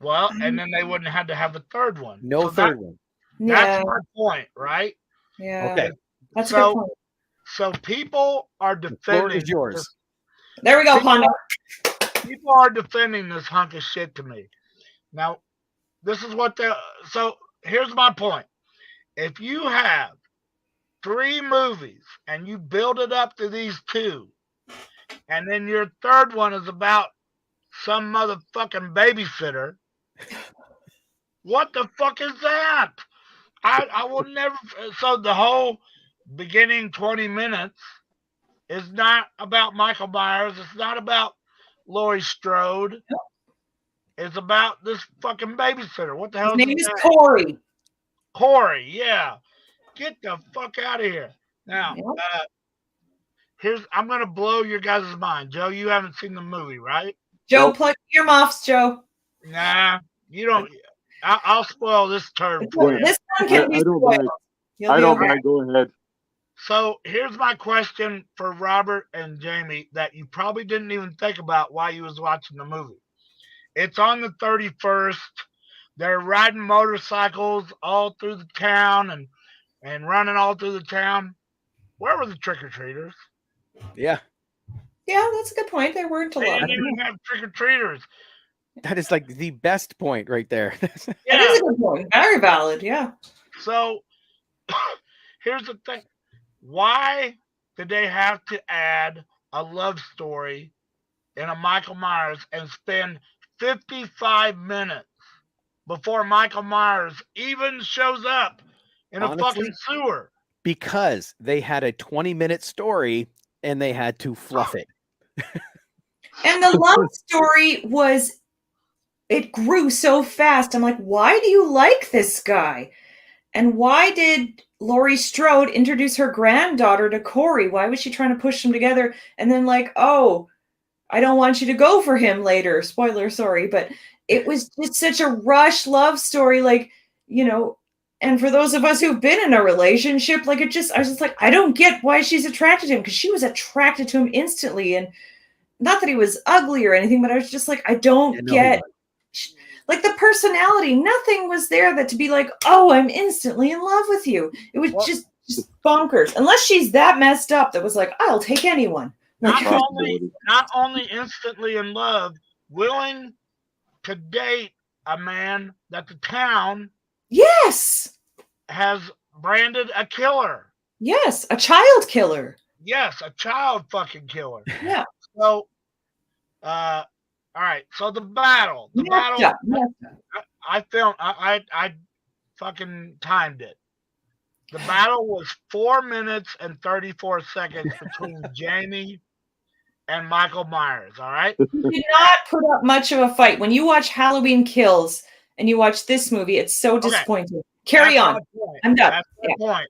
Well, and then they wouldn't have to have a third one. No third one. That's my point, right? Yeah. Okay. That's a good point. So people are The defending. floor is yours. There we go, Pondo. People are defending this hunk of shit to me. Now, this is what they. So here's my point. If you have 3 movies and you build it up to these 2, and then your third one is about some motherfucking babysitter, what the fuck is that? I will never. So the whole beginning 20 minutes is not about Michael Myers. It's not about Laurie Strode. It's about this fucking babysitter. What the hell His name is Corey. Corey, yeah. Get the fuck out of here. Now, I'm gonna blow your guys' mind. Joe, you haven't seen the movie, right? Joe, plug your earmuffs, Joe. Nah, you don't. I'll spoil this turd for you. This one can be I don't spoiled. mind. You'll I be don't okay. mind. Go ahead. So here's my question for Robert and Jamie that you probably didn't even think about while you was watching the movie. It's on the 31st. They're riding motorcycles all through the town and running all through the town. Where were the trick-or-treaters? Yeah. Yeah, that's a good point. They weren't a They lot. didn't even have trick-or-treaters. That is like the best point right there. That is a good point. Very valid, yeah. So here's the thing. Why did they have to add a love story in a Michael Myers and spend 55 minutes before Michael Myers even shows up in a fucking sewer? Because they had a 20-minute story and they had to fluff it. And the love story it grew so fast. I'm like, why do you like this guy? And why did Laurie Strode introduce her granddaughter to Corey? Why was she trying to push them together? And then like, oh, I don't want you to go for him later. Spoiler, sorry. But it was just such a rush love story. Like, and for those of us who've been in a relationship, like I was just like, I don't get why she's attracted to him, because she was attracted to him instantly. And not that he was ugly or anything, but I was just like, I don't get like the personality. Nothing was there that to be like, oh, I'm instantly in love with you. It was just bonkers. Unless she's that messed up that was like, I'll take anyone. Not only instantly in love, willing to date a man that the town has branded a killer. Yes, a child killer. Yes, a child fucking killer. Yeah. So, all right. So the battle. I fucking timed it. The battle was 4 minutes and 34 seconds between Jamie and Michael Myers. All right. He did not put up much of a fight. When you watch Halloween Kills and you watch this movie, it's so disappointing. Carry on. I'm done. That's my point.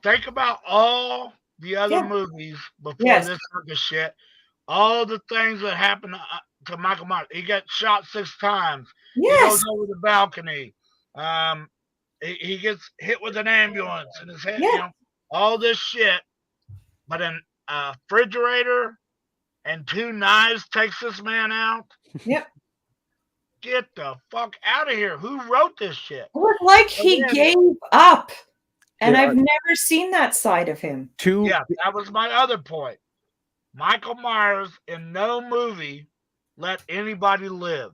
Think about all the other movies before this sort of shit. All the things that happened to Michael Myers. He got shot 6 times. Yes. He goes over the balcony. He gets hit with an ambulance in his head. All this shit. But a refrigerator and 2 knives takes this man out. Yep. Get the fuck out of here. Who wrote this shit? It was like he gave up. And I've never seen that side of him. Yeah, that was my other point. Michael Myers in no movie let anybody live.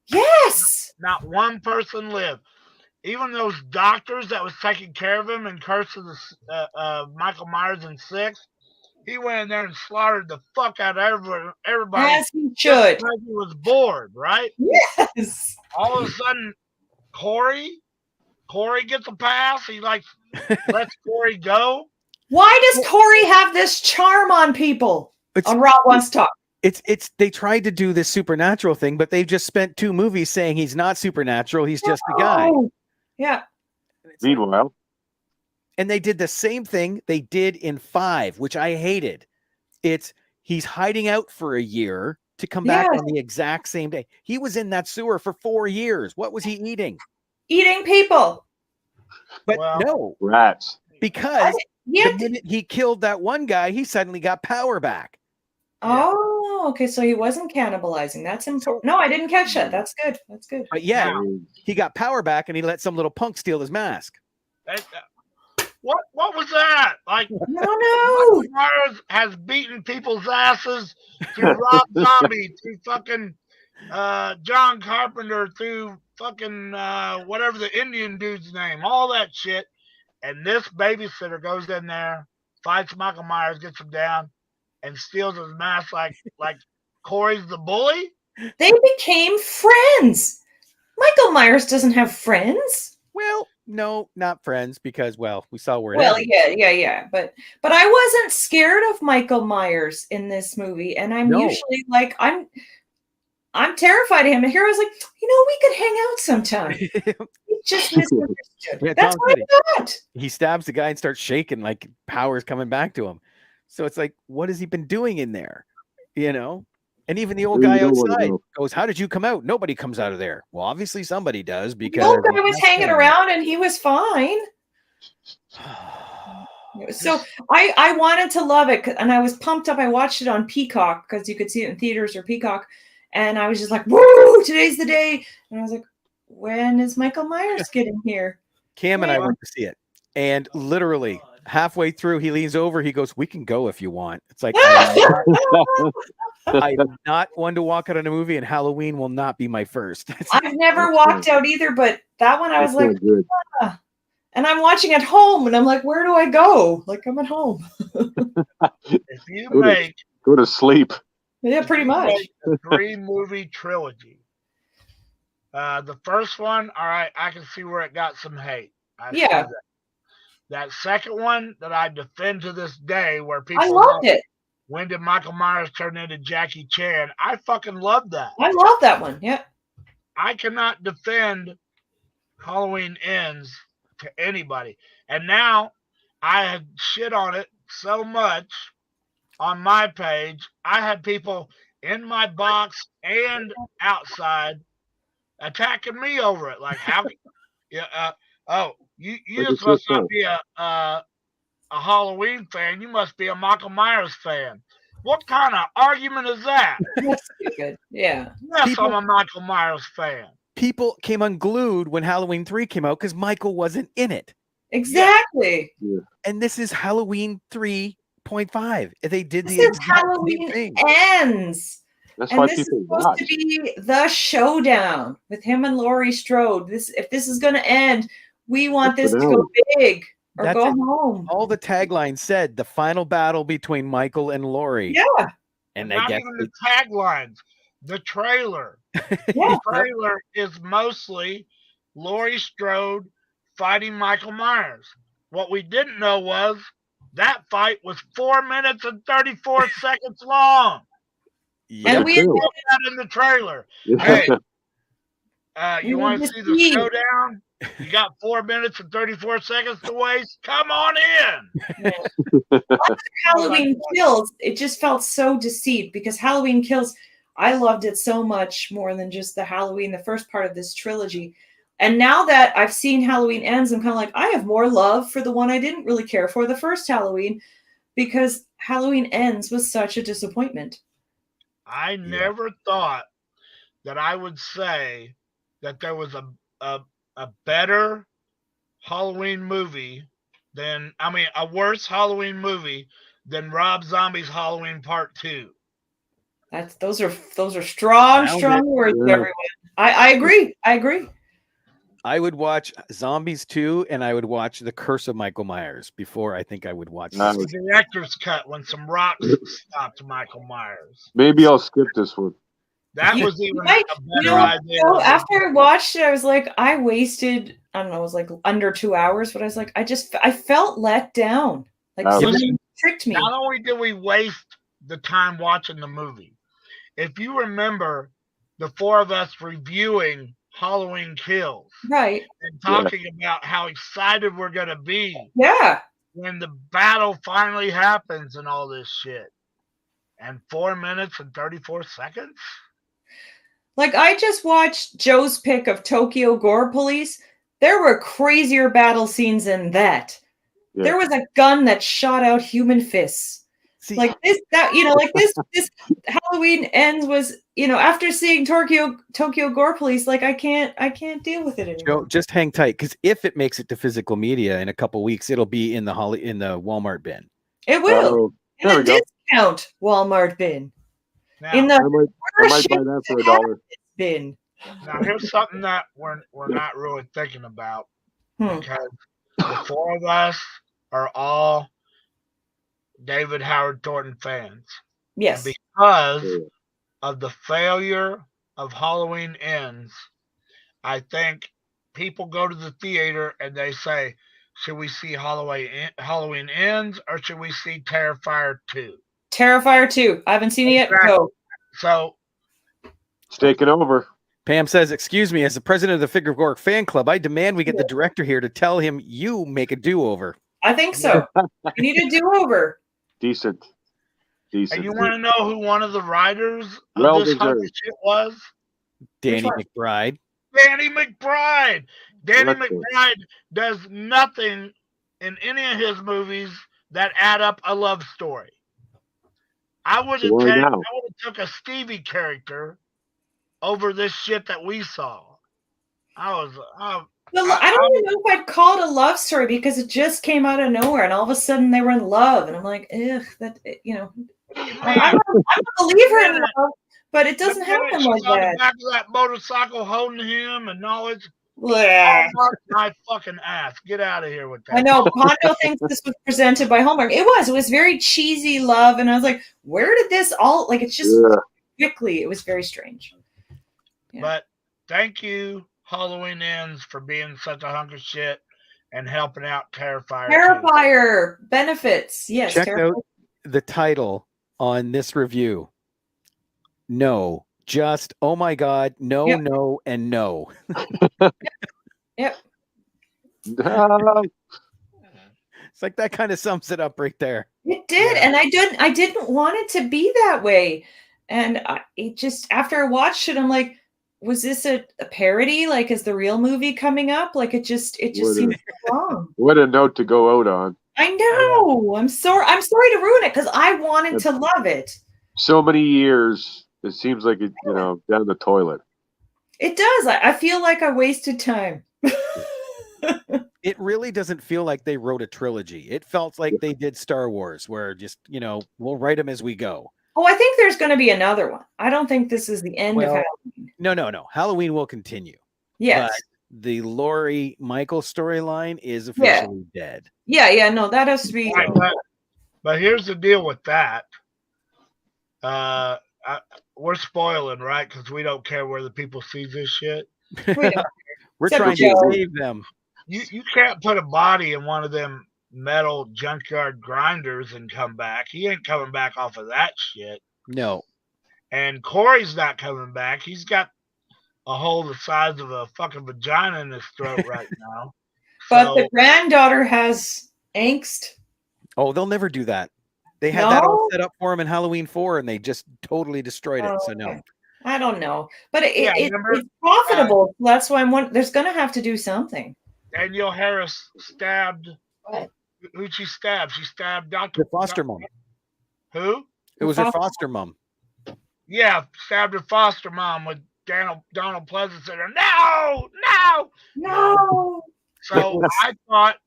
Yes. Not one person live. even those doctors that was taking care of him in Curse of Michael Myers in 6, he went in there and slaughtered the fuck out of everybody As he just should. because he was bored, right? Yes. All of a sudden, Corey gets a pass. He lets Corey go. Why does Corey have this charm on people? On Rob Wants to Talk. It's they tried to do this supernatural thing, but they've just spent 2 movies saying he's not supernatural. He's just a guy. Yeah. Meanwhile, And they did the same thing they did in 5, which I hated. He's hiding out for a year to come back on the exact same day. He was in that sewer for 4 years. What was he eating? Eating people. But no, rats. because the minute he killed that one guy, he suddenly got power back. Oh, okay. So he wasn't cannibalizing. That's important. No, I didn't catch that. That's good. That's good. But yeah, he got power back, and he let some little punk steal his mask. What was that? Like, no. Myers has beaten people's asses through Rob Zombie, through fucking John Carpenter, through fucking whatever the Indian dude's name, all that shit. And this babysitter goes in there, fights Michael Myers, gets him down, and steals his mask like Corey's the bully. They became friends. Michael Myers doesn't have friends. Well, no, not friends, because we saw where it ended. Yeah. But I wasn't scared of Michael Myers in this movie, and I'm usually like I'm terrified of him. And here I was like, we could hang out sometime. He just misunderstood. That's what I thought. He stabs the guy and starts shaking like power's coming back to him. So it's like, what has he been doing in there? And even the old guy outside goes, "How did you come out?" Nobody comes out of there. Well, obviously somebody does, because the old guy was hanging around and he was fine. So I wanted to love it, and I was pumped up. I watched it on Peacock because you could see it in theaters or Peacock, and I was just like, "Woo! Today's the day!" And I was like, "When is Michael Myers getting here?" Cam and I went to see it, and literally halfway through, he leans over. He goes, "We can go if you want." It's like, I'm not one to walk out on a movie, and Halloween will not be my first. I've never walked out either, but that one I was like, and I'm watching at home, and I'm like, where do I go? Like, I'm at home. If you go to sleep. Yeah, pretty much. A 3-movie trilogy. The first one, all right, I can see where it got some hate. That second one that I defend to this day, where people I loved it. When did Michael Myers turn into Jackie Chan? I fucking love that. I love that one. Yeah. I cannot defend Halloween Ends to anybody. And now I had shit on it so much on my page. I had people in my box and outside attacking me over it. Like, how? You just must not be a Halloween fan. You must be a Michael Myers fan. What kind of argument is that? That's good. Yeah. Yes, I'm a Michael Myers fan. People came unglued when Halloween 3 came out because Michael wasn't in it. Exactly. Yeah. And this is Halloween 3.5. They did this the is Halloween thing. Ends. That's and why this is people supposed to be the showdown with him and Laurie Strode. If this is going to end, we want this to go big. Or go home. All the taglines said the final battle between Michael and Laurie. Yeah. And not even the taglines. The trailer. The trailer is mostly Laurie Strode fighting Michael Myers. What we didn't know was that fight was 4 minutes and 34 seconds long. Yeah. And we had that in the trailer. Hey, you want to see the showdown? You got 4 minutes and 34 seconds to waste? Come on in. Halloween Kills, it just felt so deceived because Halloween Kills, I loved it so much more than just the Halloween, the first part of this trilogy. And now that I've seen Halloween Ends, I'm kind of like, I have more love for the one I didn't really care for, the first Halloween, because Halloween Ends was such a disappointment. I never thought that I would say that there was a better Halloween movie a worse Halloween movie than Rob Zombie's Halloween Part 2. Those are strong words, everyone. I agree. I would watch Zombies 2 and I would watch The Curse of Michael Myers before I think I would watch Nice. this. The director's cut when some rocks stopped Michael Myers. Maybe I'll skip this one. That You- was even you might- a You better know what, idea. though? than- After I watched it, I was like, I wasted, I don't know, it was like under 2 hours, but I was like, I felt let down. Like Ouch. somebody tricked me. Not only did we waste the time watching the movie, if you remember the four of us reviewing Halloween Kills Right. and talking about how excited we're going to be Yeah. when the battle finally happens and all this shit. And 4 minutes and 34 seconds? Like I just watched Joe's pick of Tokyo Gore Police. There were crazier battle scenes than that. Yeah. There was a gun that shot out human fists. See, Like this Halloween Ends was, after seeing Tokyo Gore Police, like I can't deal with it anymore. Joe, just hang tight, because if it makes it to physical media in a couple weeks, it'll be in the Walmart bin. It will. Oh, In there a we go. discount Walmart bin. Now, In the I might buy that for $1. bin. now here's something that we're not really thinking about, because the four of us are all David Howard Thornton fans. Yes. Because Yeah. of the failure of Halloween Ends, I think people go to the theater and they say, should we see Halloween Ends or should we see Terrifier 2? Terrifier 2. I haven't seen it yet. Exactly. Go. So It's taking over. Pam says, excuse me, as the president of the Figure Gore fan club, I demand we get the director here to tell him you make a do-over. I think so. We need a do-over. Decent. and you want to know who one of the writers of Well this hunk of deserved. shit was? Danny one? McBride. Danny McBride. Danny What the- McBride does nothing in any of his movies that add up a love story. I would So why have now? took a Stevie character over this shit that we saw. I don't even know if I'd call it a love story because it just came out of nowhere and all of a sudden they were in love. And I'm like, ugh, I'm a believer in love, but it doesn't happen like on that. the back of that motorcycle holding him and all it's Blech. my fucking ass. Get out of here with that. I know Pondo thinks this was presented by Hallmark. It was very cheesy love. And I was like, where did this all, like, it's just quickly, it was very strange. Yeah. But thank you, Halloween Ends, for being such a hunk of shit and helping out Terrifier. Terrifier benefits. Yes. Check Terrifier. out the title on this review. No, just, oh my God, no, Yep. no, and no. Yep. It's like that kind of sums it up right there. It did, Yeah. and I didn't want it to be that way. And it just, after I watched it, I'm like, was this a parody? Like, is the real movie coming up? Like, it just seems wrong. What a note to go out on. I know. I'm sorry to ruin it because I wanted to love it. So many years. It seems like it, down the toilet. It does. I feel like I wasted time. It really doesn't feel like they wrote a trilogy. It felt like they did Star Wars, where just, we'll write them as we go. Oh, I think there's going to be another one. I don't think this is the end of Halloween. No. Halloween will continue. Yes. But the Laurie Michael storyline is officially dead. Yeah. No, that has to be. But here's the deal with that. We're spoiling, right? Because we don't care where the people see this shit. We're Except trying Joe. to save them. You can't put a body in one of them metal junkyard grinders and come back. He ain't coming back off of that shit. No. And Corey's not coming back. He's got a hole the size of a fucking vagina in his throat right now. But the granddaughter has angst. Oh, they'll never do that. They had that all No? set up for him in Halloween 4, and they just totally destroyed it. So no. Okay. I don't know, but remember, it's profitable. That's why there's going to have to do something. Danielle Harris stabbed. Who'd she stab? She stabbed Dr. The foster mom. Who? It was her foster mom. Yeah, stabbed her foster mom with Donald Pleasance in her. No. So I thought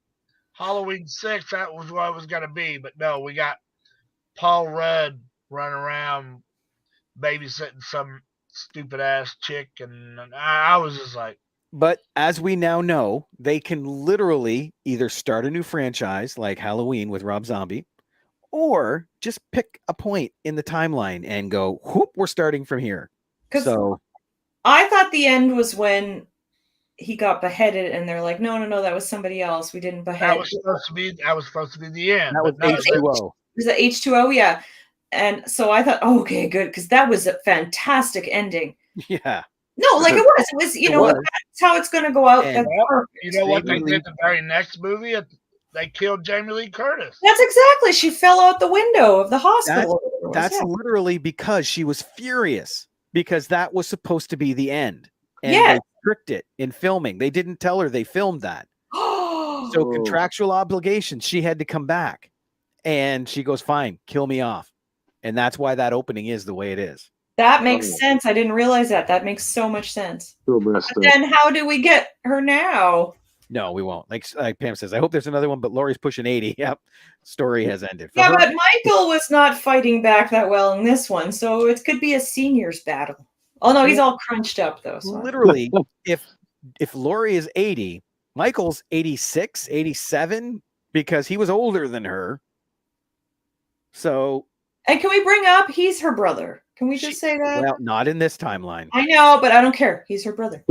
Halloween 6, that was what it was going to be. But no, we got Paul Rudd running around babysitting some stupid ass chick. And I was just like, But as we now know, they can literally either start a new franchise like Halloween with Rob Zombie, or just pick a point in the timeline and go, whoop, we're starting from here. 'Cause So I thought the end was when he got beheaded, and they're like, no, that was somebody else. We didn't behead. That was supposed to be the end. that was but no, H2O. Was it H2O? Yeah. And so I thought, oh, okay, good, because that was a fantastic ending. Yeah. No, like it was. It was, It was. that's how it's going to go out. And- That's Well, perfect. you know what they Jamie did the very next movie? They killed Jamie Lee Curtis. That's exactly. She fell out the window of the hospital. That's literally because she was furious because that was supposed to be the end. And Yeah. they tricked it in filming. They didn't tell her they filmed that. So contractual obligations, she had to come back. And she goes, fine, kill me off. And that's why that opening is the way it is. That makes sense. I didn't realize that. That makes so much sense. So messed But up. then how do we get her now? No, we won't. Like Pam says, I hope there's another one, but Lori's pushing 80. Yep. Story has ended. For Yeah, her, but Michael was not fighting back that well in this one, so it could be a seniors battle. Oh no, he's all crunched up though. So literally, if Lori is 80, Michael's 86, 87, because he was older than her. So, and can we bring up he's her brother? Can we just say that? well, not in this timeline. I know, but I don't care. He's her brother.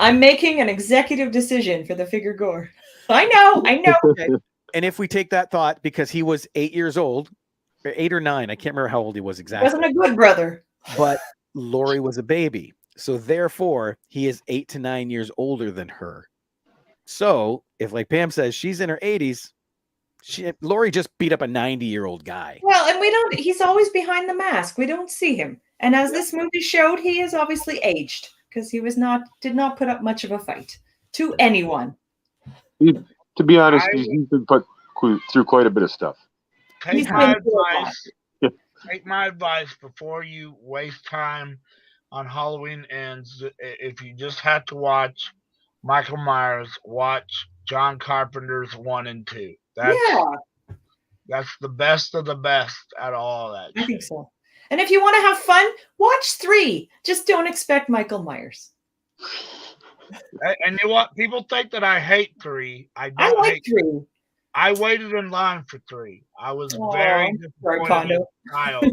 I'm making an executive decision for the Figure Gore. I know. Okay. And if we take that thought, because he was 8 years old, or 8 or 9, I can't remember how old he was exactly. Wasn't a good brother. But Lori was a baby. So therefore, he is 8 to 9 years older than her. So if, like Pam says, she's in her 80s, Lori just beat up a 90-year-old guy. Well, and he's always behind the mask. We don't see him. And as this movie showed, he is obviously aged because he did not put up much of a fight to anyone. To be honest, he's been put through quite a bit of stuff. Take my advice. Take my advice before you waste time on Halloween Ends. If you just had to watch Michael Myers, watch John Carpenter's 1 and 2. That's the best of the best out of all that. I think so. And if you want to have fun, watch 3. Just don't expect Michael Myers. And you know what? People think that I hate 3. I I don't like hate 3. I waited in line for 3. I was very disappointed as a child.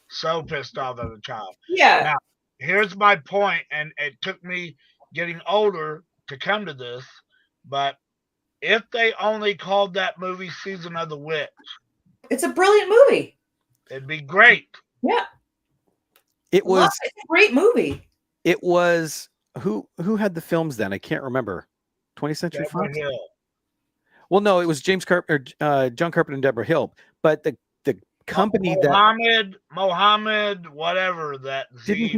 So pissed off as a child. Yeah. Now, here's my point, and it took me getting older to come to this, but if they only called that movie Season of the Witch, it's a brilliant movie. It'd be great. Yeah. It's a great movie. It was who had the films then? I can't remember. 20th Century Fox? Hill. Well, no, it was John Carpenter and Deborah Hill. But the company Mohammed, whatever that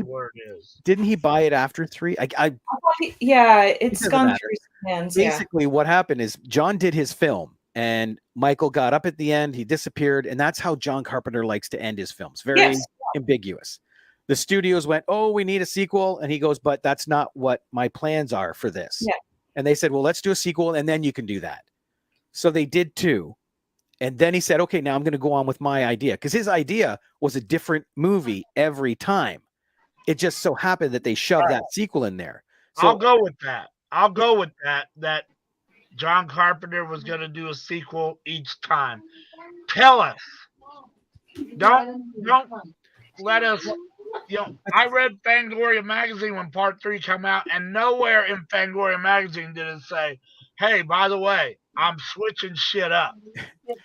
word is. Didn't he buy it after 3? It's gone through his hands. Basically, what happened is John did his film, and Michael got up at the end. He disappeared, and that's how John Carpenter likes to end his films. Very ambiguous. The studios went, "Oh, we need a sequel," and he goes, "But that's not what my plans are for this." Yeah. And they said, "Well, let's do a sequel, and then you can do that." So they did 2. And then he said, okay, now I'm going to go on with my idea. Because his idea was a different movie every time. It just so happened that they shoved that sequel in there. So, I'll go with that. That John Carpenter was going to do a sequel each time. Tell us. Don't let us. I read Fangoria magazine when Part 3 came out, and nowhere in Fangoria magazine did it say, hey, by the way, I'm switching shit up.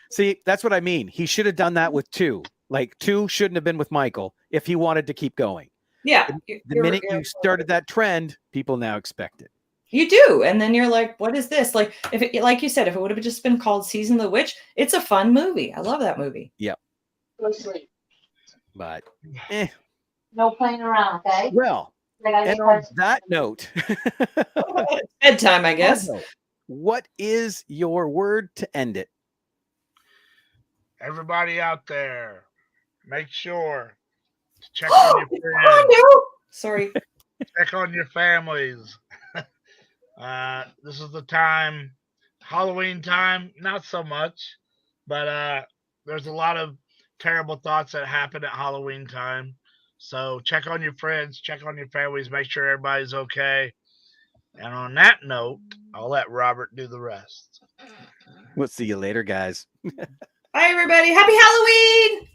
See, that's what I mean. He should have done that with 2. Like 2 shouldn't have been with Michael if he wanted to keep going. Yeah. The minute you started that trend, people now expect it. You do. And then you're like, what is this? Like, like you said, if it would have just been called Season of the Witch, it's a fun movie. I love that movie. Yep. Go sleep. But, No playing around, okay? Well, and on that note, bedtime, I guess. What is your word to end it? Everybody out there, make sure to check on your friends. Sorry. Check on your families. This is the time, Halloween time, not so much, but there's a lot of terrible thoughts that happen at Halloween time. So check on your friends, check on your families, make sure everybody's okay. And on that note, I'll let Robert do the rest. We'll see you later, guys. Bye, everybody. Happy Halloween.